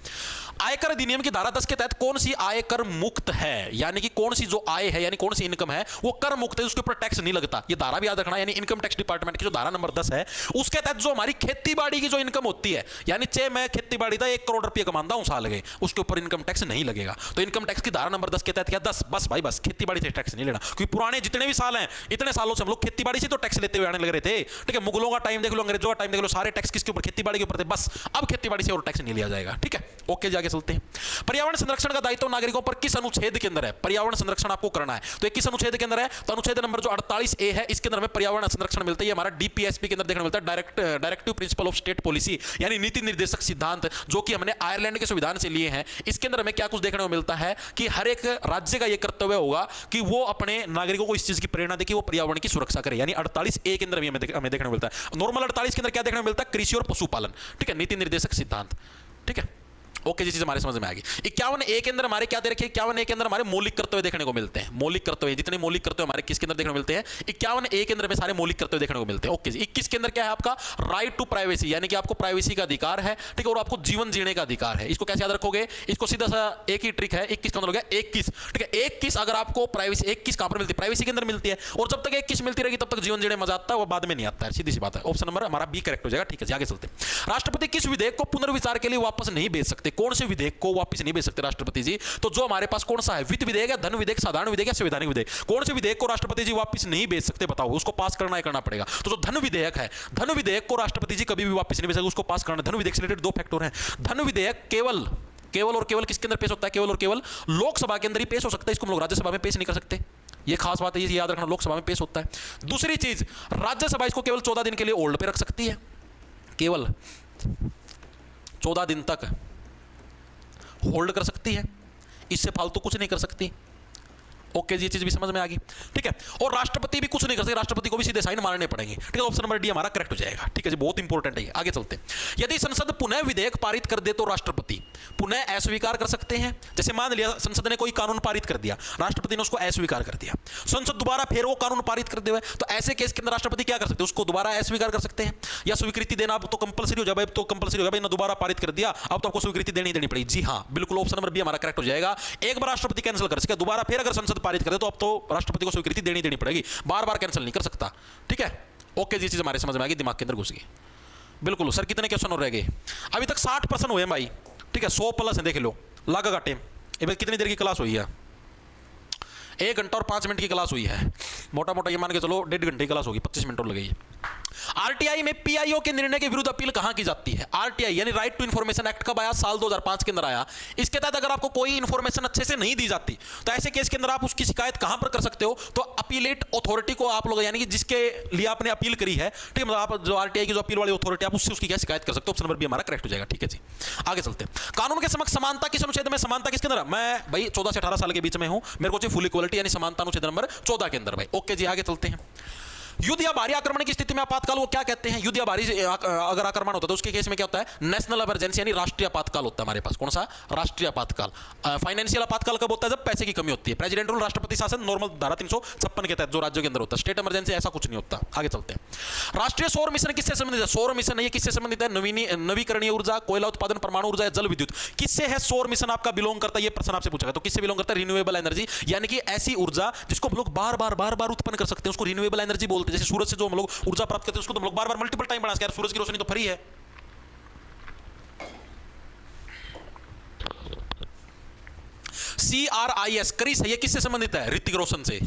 आयकर अधिनियम की धारा 10 के तहत कौन सी आयकर मुक्त है? यानी कि कौन सी जो आय है यानी कौन सी इनकम है वो कर मुक्त है, उसके ऊपर टैक्स नहीं लगता। ये धारा भी याद रखना, यानी इनकम टैक्स डिपार्टमेंट की जो धारा नंबर 10 है उसके तहत जो हमारी खेती बाड़ी की जो इनकम होती है, यानी चाहे मैं खेती बाड़ी था 1 करोड़ रुपये कमाता हूं साल के, उसके ऊपर इनकम टैक्स नहीं लगेगा। तो इनकम टैक्स की धारा नंबर 10 के तहत क्या? 10, बस भाई बस, खेती बाड़ी से टैक्स नहीं लेना, क्योंकि पुराने जितने भी साल हैं इतने सालों से हम लोग खेती बाड़ी से तो टैक्स लेते हुए आने लग रहे थे, ठीक है। मुगलों का टाइम देख लो, अंग्रेजों का टाइम देख लो, सारे टैक्स किसके ऊपर? खेती बाड़ी के ऊपर थे। बस अब खेती बाड़ी से और टैक्स नहीं लिया जाएगा, ठीक है। ओके जी, आगे चलते हैं। पर्यावरण संरक्षण का दायित्व नागरिकों पर किस अनुच्छेद के अंदर है? पर्यावरण संरक्षण आपको करना है तो किस अनुच्छेद के अंदर है? तो अनुच्छेद नंबर जो 48A है इसके अंदर हमें पर्यावरण संरक्षण मिलता है। ये हमारा डीपीएसपी के अंदर देखने मिलता है, directive principle of state policy, यानी नीति निर्देशक सिद्धांत, जो कि हमने आयरलैंड के संविधान से लिए हैं। इसके अंदर हमें क्या कुछ देखने को मिलता है कि हर एक राज्य का यह कर्तव्य होगा कि वो अपने नागरिकों को इस चीज की प्रेरणा दे कि वो पर्यावरण की सुरक्षा करे, यानी 48A के अंदर भी हमें देखने को मिलता है। नॉर्मल 48 के अंदर क्या देखने को मिलता है? कृषि और पशुपालन, ठीक है, नीति निर्देशक सिद्धांत, ठीक है। ओके जी, चीज हमारे समझ में आ गई। 51A के अंदर हमारे क्या दे रखे? 51A के अंदर हमारे मौलिक कर्तव्य देखने को मिलते हैं। मौलिक कर्तव्य, जितने मौलिक कर्तव्य हमारे किसके अंदर देखने को मिलते हैं? 51A के अंदर में सारे मौलिक कर्तव्य देखने को मिलते हैं। ओके जी, 21 के अंदर क्या है आपका? राइट टू प्राइवेसी, यानी कि आपको प्राइवेसी का अधिकार है, ठीक है, और आपको जीवन जीने का अधिकार है। इसको कैसे याद रखोगे? इसको सीधा सा एक ही ट्रिक है, 21 का मतलब हो गया 21, ठीक है। 21 अगर आपको प्राइवेसी 21 कहां पर मिलती है? प्राइवेसी के अंदर मिलती है, और जब तक 21 मिलती रहेगी तब तक जीवन जीने मजा आता है, वो बाद में नहीं आता है, सीधी सी बात है। ऑप्शन नंबर हमारा बी करेक्ट हो जाएगा, ठीक है। आगे चलते हैं। राष्ट्रपति किस विधेयक को पुनर्विचार के लिए वापस नहीं भेज सकते? कौन से विधेयक को वापस नहीं भेज सकते राष्ट्रपति जी? तो जो हमारे पास कौन सा है? वित्त विधेयक या धन विधेयक, साधारण विधेयक या संवैधानिक विधेयक? कौन से विधेयक को राष्ट्रपति जी वापस नहीं भेज सकते बताओ? उसको पास करना ही करना पड़ेगा। तो जो धन विधेयक है, धन विधेयक को राष्ट्रपति जी कभी भी वापस नहीं भेज सकते, उसको पास करना। धन विधेयक से रिलेटेड 2 फैक्टर हैं। धन विधेयक केवल और केवल किसके अंदर पेश होता है? केवल और केवल लोकसभा के अंदर ही पेश हो सकता है, इसको हम लोग राज्यसभा में पेश नहीं कर सकते। ये खास बात है, ये याद रखना, लोकसभा में पेश होता है। दूसरी चीज, राज्यसभा इसको केवल 14 दिन के लिए होल्ड पे रख सकती है, केवल 14 दिन तक होल्ड कर सकती है, इससे फालतू कुछ नहीं कर सकती। ओके जी, ये चीज भी समझ में आ गई। ठीक है, और राष्ट्रपति भी कुछ नहीं कर सकते, राष्ट्रपति को भी सीधे साइन मारने पड़ेंगे। ठीक है, ऑप्शन नंबर डी हमारा करेक्ट हो जाएगा। ठीक है जी, बहुत इंपॉर्टेंट है। आगे चलते हैं। यदि संसद पुनः विधेयक पारित कर दे तो राष्ट्रपति पुनः अस्वीकार कर सकते हैं। जैसे मान लिया संसद ने कोई कानून पारित कर दिया, राष्ट्रपति ने उसको अस्वीकार कर दिया, संसद दोबारा फिर वो कानून पारित कर दे, तो ऐसे केस के अंदर राष्ट्रपति क्या कर सकते हैं? उसको दोबारा अस्वीकार कर सकते हैं या स्वीकृति देना तो कंपलसरी हो जाए। तो कंपलसरी हो गया, ना दोबारा पारित कर दिया, अब तो आपको स्वीकृति देनी देनी पड़ेगी। जी हाँ, बिल्कुल, ऑप्शन नंबर बी हमारा करेक्ट हो जाएगा। एक बार राष्ट्रपति कैंसिल कर सके, दोबारा फिर अगर संसद पारित करे तो अब तो राष्ट्रपति को स्वीकृति देनी देनी पड़ेगी, बार बार कैंसिल नहीं कर सकता। ठीक है, ओके जी, चीज हमारे समझ में आ गई, दिमाग के अंदर घुस गई। बिल्कुल सर, कितने क्वेश्चन हो रह गए? अभी तक 60% हुए भाई। ठीक है, 100 प्लस है, देख लो लागा काटे। ये कितनी देर की क्लास हुई है? 1 घंटा और 5 मिनट की क्लास हुई है। मोटा मोटा ये मान के चलो 1.5 घंटे की क्लास होगी, 25 मिनट और लगेगी। आरटीआई में पीआईओ के निर्णय के विरुद्ध अपील कहां की जाती है? आरटीआई यानी राइट टू इंफॉर्मेशन एक्ट कब आया? साल 2005 के अंदर आया। इसके तहत अगर आपको कोई इंफॉर्मेशन अच्छे से नहीं दी जाती तो ऐसे केस के अंदर आप उसकी शिकायत कहां पर कर सकते हो? तो अपीलेट अथॉरिटी को आप लोग, यानी कि जिसके लिए आपने अपील करी है, ठीक है, मतलब आप जो आरटीआई की जो अपील वाली अथॉरिटी, आप उससे उसकी क्या शिकायत कर सकते हो। ऑप्शन नंबर बी हमारा करेक्ट हो जाएगा। ठीक है जी, आगे चलते हैं। कानून के समक्ष समानता किस अनुच्छेद में? समानता किसके अंदर? मैं भाई 14 से 18 साल के बीच में हूं, मेरे को चाहिए फुल इक्वलिटी, यानी समानता अनुच्छेद नंबर 14 के अंदर भाई। ओके जी, आगे चलते हैं। युद्ध या भारी आक्रमण की स्थिति में आपातकाल को क्या कहते हैं? युद्ध या भारी अगर आक्रमण होता है तो उसके केस में क्या होता है? नेशनल इमरजेंसी, यानी राष्ट्रीय आपातकाल होता है हमारे पास। कौन सा? राष्ट्रीय आपातकाल। फाइनेंशियल आपातकाल कब होता है? जब पैसे की कमी होती है। प्रेसिडेंट रूल, राष्ट्रपति शासन, नॉर्मल धारा 356 के तहत जो राज्यों के अंदर होता है। स्टेट इमरजेंसी ऐसा कुछ नहीं होता। आगे चलते हैं। राष्ट्रीय सौर मिशन किससे संबंधित है? सौर मिशन ये किससे संबंधित है? नवीकरणीय ऊर्जा, कोयला उत्पादन, परमाणु ऊर्जा, जल विद्युत, किससे है सौर मिशन आपका बिलोंग करता है? ये प्रश्न आपसे पूछा गया, तो किससे बिलोंग करता है? रिन्यूएबल एनर्जी, यानी कि ऐसी ऊर्जा जिसको हम लोग बार बार उत्पन्न कर सकते हैं, उसको रिन्यूएबल एनर्जी बोलते हैं। जैसे सूरज से जो हम लोग ऊर्जा प्राप्त करते हैं उसको तो हम लोग बार बार मल्टीपल टाइम बना सकते हैं। सूरज की रोशनी तो फ्री है। CRIS क्रिस है, ये किससे संबंधित है? ऋतिक रोशन से।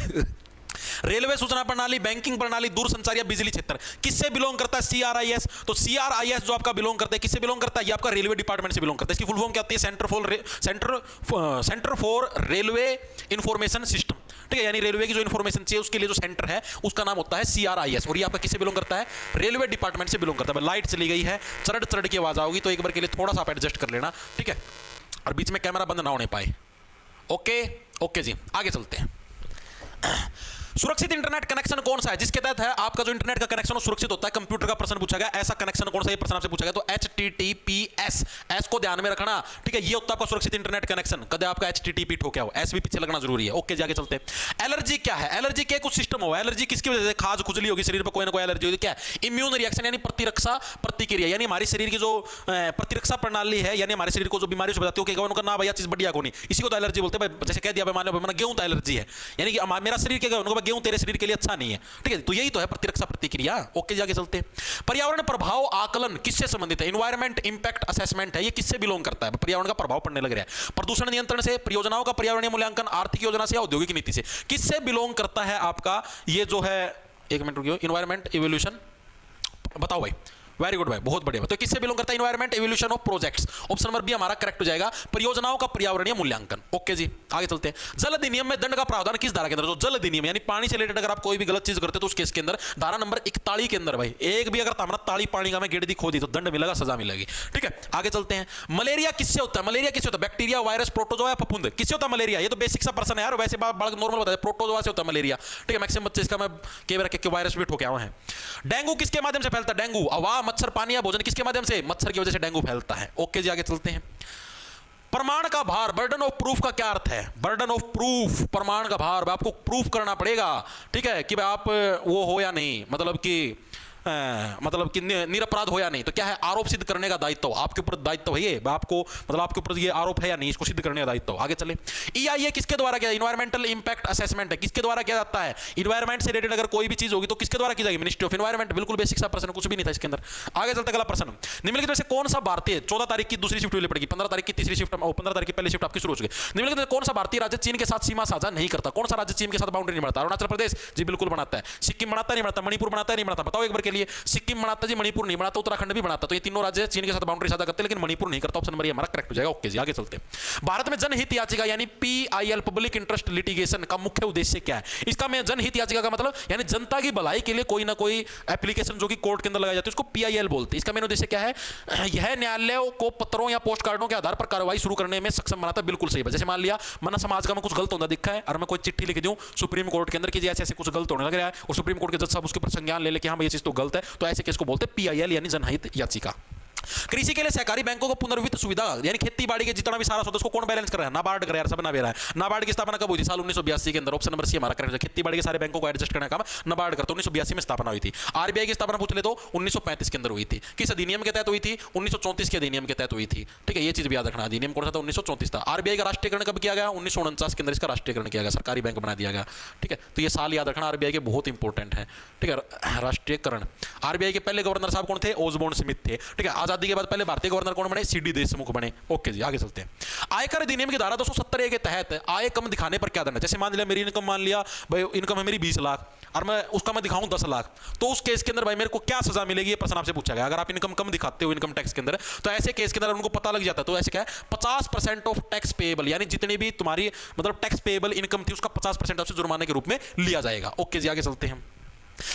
रेलवे सूचना प्रणाली, बैंकिंग प्रणाली, दूरसंचार या बिजली क्षेत्र, किससे बिलोंग करता है? CRIS। तो CRIS जो आपका बिलोंग करता है, किससे बिलोंग करता है? ये आपका रेलवे डिपार्टमेंट से बिलोंग करता है। इसकी फुल फॉर्म क्या होती है? Centre for railway information system. ठीक है, यानी रेलवे की जो इंफॉर्मेशन चाहिए उसके लिए जो सेंटर है उसका नाम होता है CRIS। और ये आपका किससे बिलोंग करता है? रेलवे डिपार्टमेंट से बिलोंग करता है। लाइट चली गई है, चरड़ की आवाज आओगी, तो एक बार के लिए थोड़ा सा आप एडजस्ट कर लेना। ठीक है, और बीच में कैमरा बंद ना होने पाए। ओके जी, आगे चलते हैं। सुरक्षित इंटरनेट कनेक्शन कौन सा है जिसके तहत है आपका जो इंटरनेट का कनेक्शन वो सुरक्षित होता है? कंप्यूटर का प्रश्न पूछा गया, ऐसा कनेक्शन कौन सा? ये प्रश्न आपसे पूछा गया, तो HTTPS, एस को ध्यान में रखना। ठीक है, ये होता है आपका सुरक्षित इंटरनेट कनेक्शन। कदे आपका HTTP ठोक्या हो, एस भी पीछे लगना जरूरी है। ओके जी, आगे चलते हैं। एलर्जी क्या है? एलर्जी के कुछ सिस्टम हो। एलर्जी किसकी वजह से? खाज खुजली होगी शरीर पर, कोई ना कोई एलर्जी होगी। क्या है? इम्यून रिएक्शन, यानी प्रतिरक्षा प्रतिक्रिया, यानी हमारे शरीर की जो प्रतिरक्षा प्रणाली है, यानी हमारे शरीर को जो बीमारी से बचाती है, उनका ना भैया चीज बढ़िया को नहीं, इसी को तो एलर्जी बोलते हैं। जैसे कह दिया मान लो गेहूं तो एलर्जी है, यानी कि मेरा शरीर के गेहूं तेरे शरीर के लिए नहीं है। ठीक है, तो यही तो है प्रतिरक्षा प्रतिक्रिया। ओके, जाके चलते हैं। पर्यावरण प्रभाव आकलन किससे संबंधित है? एनवायरमेंट इंपैक्ट असेसमेंट है, ये किससे बिलोंग करता है? पर्यावरण का प्रभाव पड़ने लग रहा है। प्रदूषण नियंत्रण से, परियोजनाओं का पर्यावरणीय मूल्यांकन, आर्थिक योजना से या औद्योगिक नीति से, किससे बिलोंग करता है आपका ये जो है? एक मिनट रुकिए, एनवायरमेंट इवोल्यूशन बताओ भाई। वेरी गुड भाई, बहुत बढ़िया। तो किससे बिलोंग करता है? Environment evolution of projects. Option number B हमारा करेक्ट हो जाएगा, परियोजनाओं का पर्यावरणीय मूल्यांकन। ओके जी, आगे चलते हैं। जल अधिनियम में दंड का प्रावधान किस धारा के अंदर? जो जल अधिनियम यानी पानी से रिलेटेड अगर आप कोई भी गलत चीज करते तो उस केस के अंदर धारा नंबर 41 के अंदर भाई, एक भी अगर तामरा ताली पानी का में गेड़ दी खो दी तो दंड मिलेगा, सजा मिलेगी। ठीक है, आगे चलते हैं। मलेरिया किससे होता है? मलेरिया किससे होता है? बैक्टीरिया, वायरस, प्रोटोजोआ या फफूंद, किससे होता है मलेरिया? ये तो बेसिक सा प्रश्न है यार, वैसे बालक नॉर्मल बताया, प्रोटोजोआ से होता है मलेरिया। ठीक है, मैक्सिमम बच्चे इसका मैं कई बार के वायरस भी ठोके हुए हैं। डेंगू किसके माध्यम से फैलता है? डेंगू हवा, मच्छर, पानी या भोजन, किसके माध्यम से? मच्छर की वजह से डेंगू फैलता है। ओके जी, आगे चलते हैं। प्रमाण का भार, बर्डन ऑफ प्रूफ का क्या अर्थ है? बर्डन ऑफ प्रूफ, प्रमाण का भार, आपको प्रूफ करना पड़ेगा। ठीक है, कि भाई आप वो हो या नहीं, मतलब कि निरपराध हो या नहीं। तो क्या है? आरोप सिद्ध करने का दायित्व आपके ऊपर दायित्व है, ये आपको मतलब आपके ऊपर ये आरोप है या नहीं, इसको सिद्ध करने का दायित्व। आगे चले। EIA किसके द्वारा किया? इन्वायरमेंटल इंपैक्ट असेसमेंट है, किसके द्वारा किया जाता है? इन्वायरमेंट से रिलेटेड अगर कोई भी चीज होगी तो किसके द्वारा की जाएगी? Ministry of environment. बिल्कुल बेसिक सा प्रश्न, कुछ भी नहीं था इसके अंदर। आगे चलते अगला प्रश्न। निम्नलिखित में से कौन सा भारतीय 14 तारीख की दूसरी शिफ्ट पड़ेगी, 15 तारीख की तीसरी शिफ्ट, 15 तारीख की पहली शिफ्ट आपकी शुरू हो चुकी है। निम्नलिखित में कौन सा भारतीय राज्य चीन के साथ सीमा साझा नहीं करता? कौन सा राज्य चीन के साथ बाउंड्री नहीं बनाता? अरुणाचल प्रदेश जी बिल्कुल बनाता है। सिक्किम बनाता नहीं बनाता? मणिपुर बनाता है नहीं बनाता? बताओ एक बार के लिए। लिए सिक्किम बनाता जी, मणिपुर नहीं बनाता, उत्तराखंड भी बनाता, तो ये तीनों राज्य चीन के साथ बाउंड्री साझा करते हैं, लेकिन मणिपुर नहीं करता। ऑप्शन नंबर ये हमारा करेक्ट हो जाएगा। ओके जी, आगे चलते हैं। भारत में जनहित याचिका यानी PIL पब्लिक इंटरेस्ट लिटिगेशन का मुख्य उद्देश्य क्या है? इसका मैं जनहित याचिका का मतलब यानी जनता की भलाई के लिए कोई ना कोई एप्लीकेशन जो कि कोर्ट के अंदर लगाई जाती है, उसको PIL बोलते हैं। इसका मेन उद्देश्य क्या है? यह न्यायालयों को पत्रों या पोस्ट कार्डों के आधार पर कार्रवाई शुरू करने में सक्षम बनाता है। बिल्कुल सही है। जैसे मान लिया मना समाज का में कुछ गलत होता दिखा है और मैं कोई चिट्ठी लिख दूं सुप्रीम कोर्ट के अंदर कि ऐसे ऐसे कुछ गलत होने लग रहा है, और सुप्रीम कोर्ट के जज साहब उसके ऊपर संज्ञान ले लेके हाँ ये चीज तो गलत है, तो ऐसे केस को बोलते हैं PIL यानी जनहित याचिका। कृषि के लिए सहकारी बैंकों को पुनर्वित्त सुविधा यानी खेती बाड़ी के जितना भी सारा सौदा उसको कौन बैलेंस कर रहा है? नाबार्ड कर रहा है यार, सब ना रहा है। नाबार्ड की स्थापना कब हुई थी? साल 1982 के अंदर। ऑप्शन नंबर सी हमारा करेक्ट है। खेती बाड़ी के सारे बैंकों को एडजस्ट करने का काम नाबार्ड करता, 1982 में स्थापना हुई थी। RBI की स्थापना पूछ ले तो 1935 के अंदर हुई थी। किस अधिनियम के तहत हुई थी? 1934 के अधिनियम के तहत हुई थी। ठीक है, ये चीज भी याद रखना। अधिनियम कौन सा था? 1934 था। RBI का राष्ट्रीयकरण कब किया गया? 1949 के अंदर इसका राष्ट्रीयकरण किया गया, सरकारी बैंक बना दिया गया। ठीक है, तो ये साल याद रखना, RBI के बहुत इंपॉर्टेंट है। ठीक है, राष्ट्रीयकरण। RBI के पहले गवर्नर साहब कौन थे? ओसबोर्न स्मिथ थे। ठीक है, आजादी के बाद पहले भारतीय गवर्नर कौन बने? CD देशमुख बने। ओके जी, आगे चलते हैं। आयकर अधिनियम की धारा 270 के तहत आय कम दिखाने पर क्या दंड है? जैसे मान लिया मेरी इनकम, मान लिया भाई इनकम है मेरी 20 लाख और मैं उसका मैं दिखाऊं 10 लाख, तो उस केस के अंदर भाई मेरे को क्या सजा मिलेगी? ये प्रश्न आपसे पूछा गया। अगर आप इनकम कम दिखाते हो इनकम टैक्स के अंदर, तो ऐसे केस के अंदर उनको पता लग जाता है, तो ऐसे क्या है 50% ऑफ टैक्स पेएबल, यानी जितनी भी तुम्हारी मतलब टैक्स पेएबल इनकम थी उसका 50% आपसे जुर्माने के रूप में लिया जाएगा। ओके जी, आगे चलते हैं।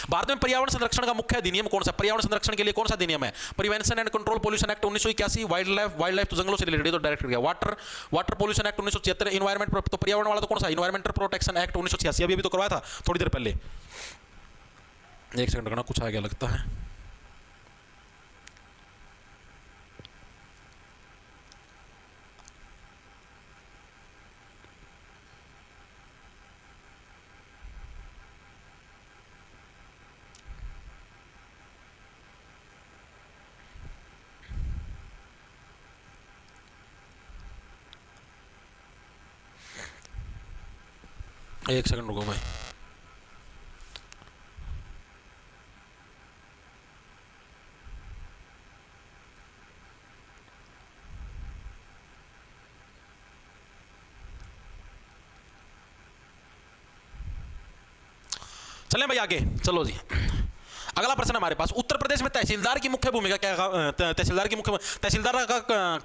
भारत में पर्यावरण संरक्षण का मुख्य अधिनियम कौन सा? पर्यावरण संरक्षण के लिए कौन सा अधिनियम है? Prevention and control pollution act 1981। Wild life तो जंगलों से रिलेटेड तो डायरेक्ट गया। Water pollution act 1976। इन्वायरमेंट तो पर्यावरण वाला तो कौन सा? Environmental protection act 1986। अभी तो करवाया था थोड़ी देर पहले। एक सेकंड करना, कुछ आ गया लगता है। एक सेकंड रुको भाई। चलें भाई आगे, चलो जी। अगला प्रश्न हमारे पास, उत्तर प्रदेश में तहसीलदार की मुख्य भूमिका क्या? तहसीलदार का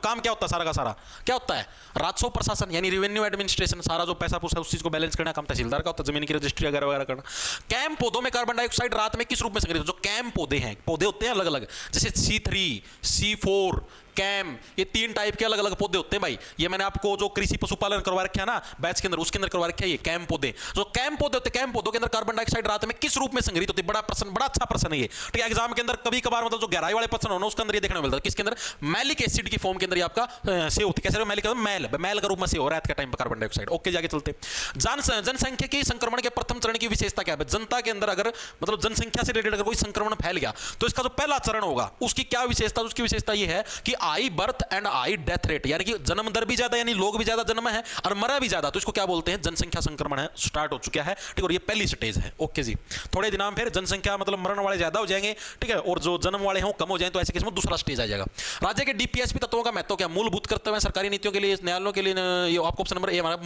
काम क्या होता है? सारा का सारा क्या होता है? राजस्व प्रशासन यानी रेवेन्यू एडमिनिस्ट्रेशन, सारा जो पैसा पूसा उस चीज को बैलेंस करना काम तहसीलदार का होता है। जमीन की रजिस्ट्री वगैरह वगैरह करना। कैम पौधों में कार्बन डाइऑक्साइड रात में किस रूप में संग्रहित? जो कैम पौधे हैं, पौधे होते हैं अलग अलग, जैसे C3, C4, कैम, ये 3 टाइप के अलग अलग पौधे होते हैं भाई। ये मैंने आपको जो कृषि पशुपालन करवा रखा है ना बैच के अंदर, उसके अंदर करवा रखा है ये कैम पौधे। जो कैम पौधे होते हैं, कैम पौधों के अंदर कार्बन डाइऑक्साइड रात में किस रूप में संग्रहित होती है? बड़ा प्रश्न, बड़ा अच्छा प्रश्न है ये। ठीक है, एग्जाम के अंदर कभी कभार मतलब जो गहराई वाले प्रश्न होना उसके अंदर ये देखने को मिलता है। किसके अंदर? मैलिक एसिड की फॉर्म के अंदर आपका से होती है। कैसे? मैलिक मैल का रूप में से हो रहा है टाइम पर कार्बन डाइऑक्साइड। ओके, जाके चलते। जनसंख्या संक्रमण के प्रथम चरण की विशेषता क्या है? जनता के अंदर अगर मतलब जनसंख्या से रिलेटेड अगर कोई संक्रमण फैल गया तो इसका जो पहला चरण होगा उसकी क्या विशेषता? उसकी विशेषता ये है कि high birth and high death rate, यानी कि जन्म दर भी ज्यादा, यानी लोग भी ज्यादा जन्म है और मरा भी ज्यादा, तो इसको क्या बोलते हैं? जनसंख्या संक्रमण है, स्टार्ट हो चुका है। ठीक है, और ये पहली स्टेज है। ओके जी, थोड़े दिनों में फिर जनसंख्या मतलब मरण वाले ज्यादा हो जाएंगे, ठीक है, और जो जन्म वाले हैं कम हो जाएंगे, तो ऐसे केस में दूसरा स्टेज आ जाएगा। राज्य के DPSP तत्वों का महत्व क्या? मूलभूत कर्तव्य है सरकारी नीतियों के लिए, न्यायालयों के लिए। ये आपको ऑप्शन नंबर ए हमारा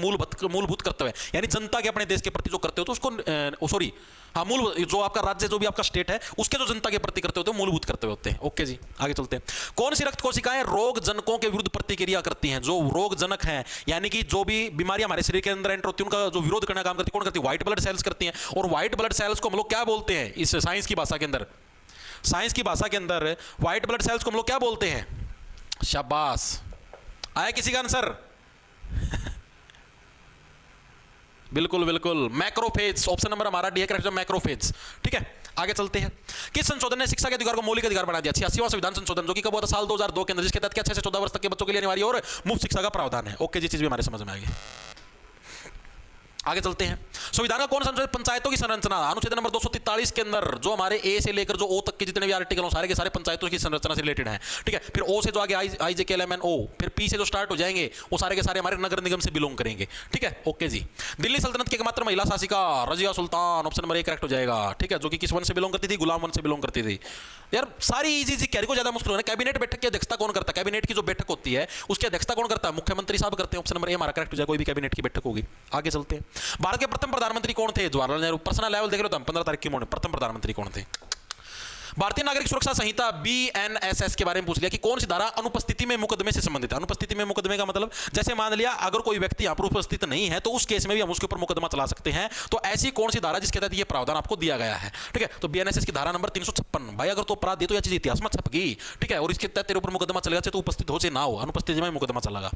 मूलभूत कर्तव्य, यानी जनता के अपने देश के प्रति जो करते हो तो उसको सॉरी हाँ मूल जो आपका राज्य जो भी आपका स्टेट है उसके जो जनता के प्रति करते होते हैं मूलभूत कर्तव्य होते हैं। ओके जी, आगे चलते हैं। कौन सी रक्त कोशिकाएं रोग जनकों के विरुद्ध प्रतिक्रिया करती हैं? जो रोग जनक हैं यानी कि जो भी बीमारियां हमारे शरीर के अंदर एंटर होती है उनका जो विरोध करने का काम करती है, कौन करती है? व्हाइट ब्लड सेल्स करती हैं। और व्हाइट ब्लड सेल्स को हम लोग क्या बोलते हैं इस साइंस की भाषा के अंदर? साइंस की भाषा के अंदर व्हाइट ब्लड सेल्स को हम लोग क्या बोलते हैं? शाबाश, आया किसी का आंसर? बिल्कुल बिल्कुल, मैक्रोफेज। ऑप्शन नंबर हमारा डी है करेक्ट, मैक्रोफेज। ठीक है, आगे चलते हैं। किस संशोधन ने शिक्षा के अधिकार को मौलिक अधिकार बना दिया? 86वां संविधान संशोधन, जो कि कब हुआ था? साल 2002 के अंदर, जिसके तहत 6 से 14 वर्ष तक के बच्चों के लिए अनिवार्य और मुफ्त शिक्षा का प्रावधान है। ओके जी, चीज भी हमारे समझ में आएगी। आगे चलते हैं। संविधान का कौन सा पंचायतों की संरचना? अनुच्छेद नंबर 243 के अंदर जो हमारे ए से लेकर जो ओ तक के जितने भी आर्टिकल सारे के सारे पंचायतों की संरचना से रिलेटेड हैं। ठीक है, फिर ओ से जो आगे आई जे के एल एम एन ओ, फिर पी से जो स्टार्ट हो जाएंगे वो सारे के सारे हमारे नगर निगम से बिलोंग करेंगे। ठीक है, ओके जी। दिल्ली सल्तनत की एकमात्र महिला शासिका Razia Sultan, option number A correct हो जाएगा। ठीक है, जो कि किस वन से बिलोंग करती थी? गुलाम वन से बिलोंग करती थी। यार सारी इजी कैरी को ज्यादा मुश्किल होना। कैबिनेट बैठक की अध्यक्षता कौन करता है? कैबिनेट की जो बैठक होती है उसकी अध्यक्षता कौन करता है? मुख्यमंत्री साहब करते हैं। ऑप्शन नंबर ए हमारा करेक्ट हो जाएगा, कोई भी कैबिनेट की बैठक होगी। आगे चलते हैं। भारत के प्रथम प्रधानमंत्री कौन थे? जवाहरलाल नेहरू। पर्सनल लेवल देख लो तो हम 15 तारीख की मॉर्निंग प्रथम प्रधानमंत्री कौन थे? भारतीय नागरिक सुरक्षा संहिता BNSS के बारे में पूछ लिया कि कौन सी धारा अनुपस्थिति में मुकदमे से संबंधित है। अनुपस्थिति में मुकदमे का मतलब जैसे मान लिया अगर कोई व्यक्ति यहां पर उपस्थित नहीं है तो उस केस में भी हम उसके ऊपर मुकदमा चला सकते हैं। तो ऐसी कौन सी धारा जिसके तहत ये प्रावधान आपको दिया गया है। ठीक है, तो BNSS की धारा नंबर 356। भाई अगर तो अपराध दे तो यह चीज इतिहास में छपगी। ठीक है, और इसके तहत तेरे ऊपर मुकदमा चलेगा चाहे तो उपस्थित हो चाहे ना हो, अनुपस्थिति में मुकदमा चलेगा।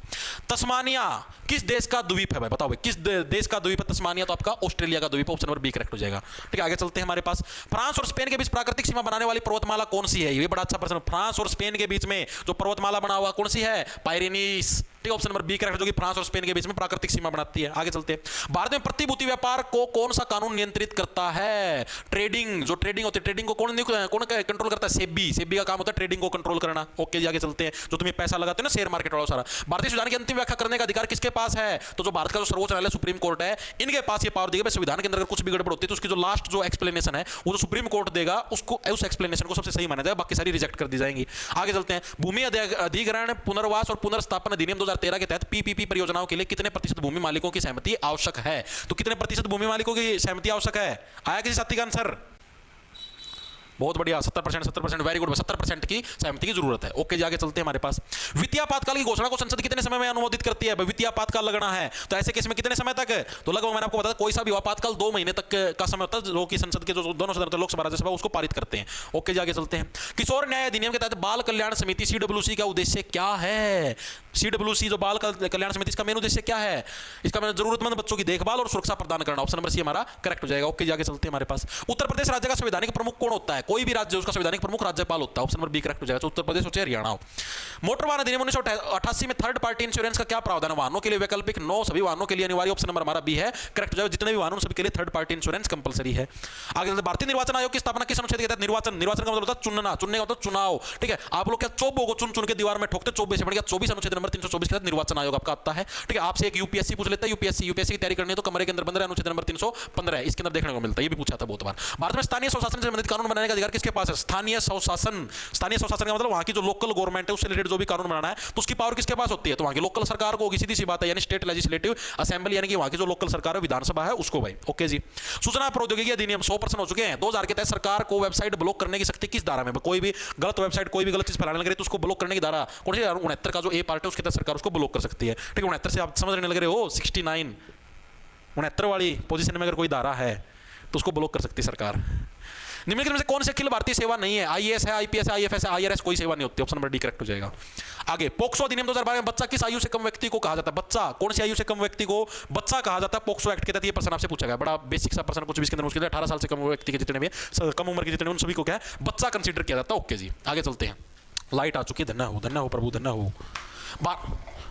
तस्मानिया किस देश का द्वीप है भाई, बताओ भाई किस देश का द्वीप है तस्मानिया? तो आपका ऑस्ट्रेलिया का द्वीप, ऑप्शन नंबर बी करेक्ट हो जाएगा। ठीक है, आगे चलते हैं। हमारे पास फ्रांस और स्पेन के बीच प्राकृतिक सीमा बनाने वाली पर्वतमाला कौन सी है? ये बड़ा अच्छा प्रश्न। फ्रांस और स्पेन के बीच में जो पर्वतमाला बना हुआ कौन सी है? पायरेनीज। ठीक, ऑप्शन नंबर बी करेक्ट, जो कि फ्रांस और स्पेन के बीच में प्राकृतिक सीमा बनाती है। आगे चलते हैं। भारत में प्रतिभूति व्यापार को कौन सा कानून नियंत्रित करता है? ट्रेडिंग, जो ट्रेडिंग होती है, ट्रेडिंग को कौन कंट्रोल करता है? सेबी। सेबी का काम होता है ट्रेडिंग को कंट्रोल करना। ओके जी, आगे चलते हैं। जो तुम्हें पैसा लगाते हैं ना शेयर मार्केट वाला सारा। भारतीय संविधान की अंतिम व्याख्या करने का अधिकार किसके पास है? तो जो भारत का जो सर्वोच्च न्यायालय सुप्रीम कोर्ट है, इनके पास ये पावर दी गई। संविधान के अंदर अगर कुछ भी गड़बड़ होती है तो उसकी जो लास्ट जो एक्सप्लेनेशन है वो जो सुप्रीम कोर्ट देगा उसको, उस एक्सप्लेनेशन को सबसे सही माना जाएगा, बाकी सारी रिजेक्ट कर दी जाएंगी। आगे चलते हैं। भूमि अधिग्रहण, पुनर्वास और पुनर्स्थापन अधिनियम 2013 के तहत पीपीपी परियोजनाओं के लिए कितने प्रतिशत भूमि मालिकों की सहमति आवश्यक है? तो कितने प्रतिशत भूमि मालिकों की सहमति आवश्यक है? आया किसी साथी का आंसर? बहुत बढ़िया, 70%, 70%, वेरी गुड। 70% की सहमति की जरूरत है। ओके जी, आगे चलते हैं। हमारे पास वित्तीय आपातकाल की घोषणा को संसद कितने समय में अनुमोदित करती है? वित्तीय आपातकाल लगना है तो ऐसे केस में कितने समय तक? तो लगभग मैंने आपको बताया कोई सा भी आपातकाल 2 महीने तक का समय होता है, जो कि संसद के जो दोनों सदन होते हैं, लोकसभा राज्यसभा, उसको पारित करते हैं। ओके जी, आगे चलते हैं। किशोर न्याय अधिनियम के तहत बाल कल्याण समिति CWC का उद्देश्य क्या है? CWC जो बाल कल्याण समिति, इसका मेन उद्देश्य क्या है? इसका मेन जरूरतमंद बच्चों की देखभाल और सुरक्षा प्रदान करना। ऑप्शन नंबर सी हमारा करेक्ट हो जाएगा। ओके जी, आगे चलते हैं। हमारे पास उत्तर प्रदेश राज्य का संवैधानिक प्रमुख कौन होता है? कोई भी राज्य उसका संवैधानिक प्रमुख राज्यपाल होता है। ऑप्शन नंबर बी करेक्ट हो जाएगा। तो उत्तर प्रदेश हो चाहे हरियाणा हो। मोटर वाहन अधिनियम 1988 में थर्ड पार्टी इंश्योरेंस का क्या प्रावधान है? वाहनों के लिए वैकल्पिक, नो सभी वाहनों के लिए अनिवार्य। ऑप्शन नंबर हमारा बी है करेक्ट हो जाएगा। जितने भी वाहनों सभी के लिए थर्ड पार्टी इंश्योरेंस कंपलसरी है। आगे चलते। भारतीय निर्वाचन आयोग की स्थापना किस अनुच्छेद के तहत? निर्वाचन का मतलब होता है चुनना, चुनने का मतलब चुनाव। ठीक है, आप लोग क्या चोबो को चुन के दीवार में ठोकते? 24 अनुच्छेद नंबर 324 के तहत निर्वाचन आयोग आपका आता है। ठीक है, आपसे एक यूपीएससी पूछ लेता है। यूपीएससी की तैयारी करनी है तो कमरे के अंदर बंद रहे, अनुच्छेद नंबर 315 इसके अंदर देखने को मिलता है। ये भी पूछा था बहुत बार। भारत में स्थानीय स्वशासन से संबंधित कानून बनाने का अधिकार किसके पास है? स्थानीय स्वशासन। स्थानीय स्वशासन का मतलब वहां की जो लोकल गवर्नमेंट है उससे रिलेटेड जो भी कानून बनाना है तो उसकी पावर किसके पास होती है? तो वहां की लोकल सरकार को होगी, सीधी सी बात है, यानी स्टेट लेजिस्लेटिव असेंबली, यानी कि वहां की जो लोकल सरकार है, विधानसभा है, उसको भाई। ओके जी। सूचना प्रौद्योगिकी अधिनियम 100% हो चुके हैं। 2000 के तहत सरकार को वेबसाइट ब्लॉक करने की शक्ति किस धारा में? कोई भी गलत वेबसाइट, कोई भी गलत चीज फैलाने लगे तो उसको ब्लॉक करने की धारा कौन सी? 69 का जो ए पार्ट है उसके तहत सरकार उसको ब्लॉक कर सकती है। ठीक है, 69 से आप समझने लग रहे हो 69, 69 वाली पोजीशन में अगर कोई धारा है तो उसको ब्लॉक कर सकती है सरकार। निम्नलिखित में से कौन सी अखिल भारतीय सेवा नहीं है? आईएएस है, आईपीएस है, आईएफएस है, आईआरएस कोई सेवा नहीं होती। ऑप्शन नंबर डी करेक्ट हो जाएगा। आगे पोक्सो अधिनियम 2012 में बच्चा किस आयु से कम व्यक्ति को कहा जाता है? बच्चा, कौन सी आयु से कम व्यक्ति को बच्चा कहा जाता है? पोक्सो एक्ट के तहत ये प्रश्न आपसे पूछा गया। बड़ा बेसिक सा प्रश्न, कुछ भी इसके अंदर मुश्किल है। 18 साल से कम व्यक्ति के जितने भी कम उम्र के जितने उन सभी को क्या है? बच्चा कंसीडर किया जाता है। ओके जी, आगे चलते हैं। लाइट आ चुकी है, धन्य हो प्रभु, धन्य हो।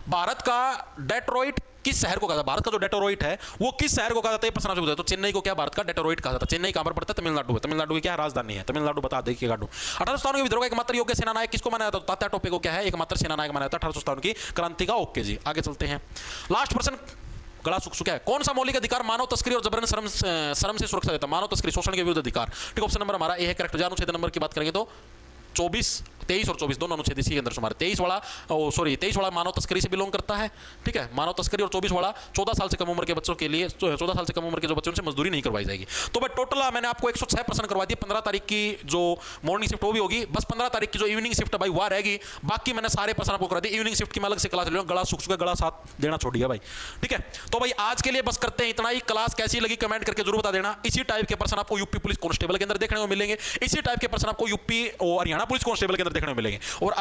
भारत का डेट्रॉइट किस शहर को कहा जाता है? भारत का जो डेट्रॉइट है वो किस शहर को कहा जाता है? प्रश्न आपसे पूछा तो चेन्नई को क्या भारत का डेट्रॉइट कहा जाता है? चेन्नई कहां पर पड़ता है? तमिलनाडु है। तमिलनाडु की क्या राजधानी है? तमिलनाडु, बता देखिएगा। 1857 के विद्रोह का एकमात्र योग्य सेना नायक किसको माना जाता है? तात्या टोपे को क्या है एकमात्र सेना नायक माना जाता है 1857 की क्रांति का। ओके जी, आगे चलते हैं। लास्ट प्रश्न गला सुख चुका है। कौन सा मौलिक अधिकार मानव तस्करी और जबरन श्रम से सुरक्षा देता है? मानव तस्करी, शोषण के विरुद्ध अधिकार। ठीक, ऑप्शन नंबर हमारा ए है करेक्ट। अनुच्छेद नंबर की बात करेंगे तो 23 और 24 दोनों अनुच्छेद इसी के अंदर हमारे 23 वाला मानव तस्करी से बिलोंग करता है। ठीक है, मानव तस्करी। और 24 वाला 14 साल से कम उम्र के बच्चों के लिए, 14 साल से कम उम्र के जो बच्चों से मजदूरी नहीं करवाई जाएगी। तो भाई टोटल मैंने आपको 106 प्रश्न करवा दिए। 15 तारीख की जो मॉर्निंग शिफ्ट वो भी होगी, बस 15 तारीख की जो इवनिंग शिफ्ट है भाई वह रहेगी। बाकी मैंने सारे प्रश्न आपको करा दिए। इवनिंग शिफ्ट की मैं अलग से क्लास ले लूंगा। गला सूख चुका, गला साथ देना छोड़ दिया भाई। ठीक है, तो भाई आज के लिए बस करते हैं इतना ही। क्लास कैसी लगी कमेंट करके जरूर बता देना। इसी टाइप के प्रश्न आपको यूपी पुलिस कांस्टेबल के अंदर देखने को मिलेंगे। इसी टाइप के प्रश्न आपको यूपी और हरियाणा पुलिस कांस्टेबल के अंदर देखने को मिलेंगे। और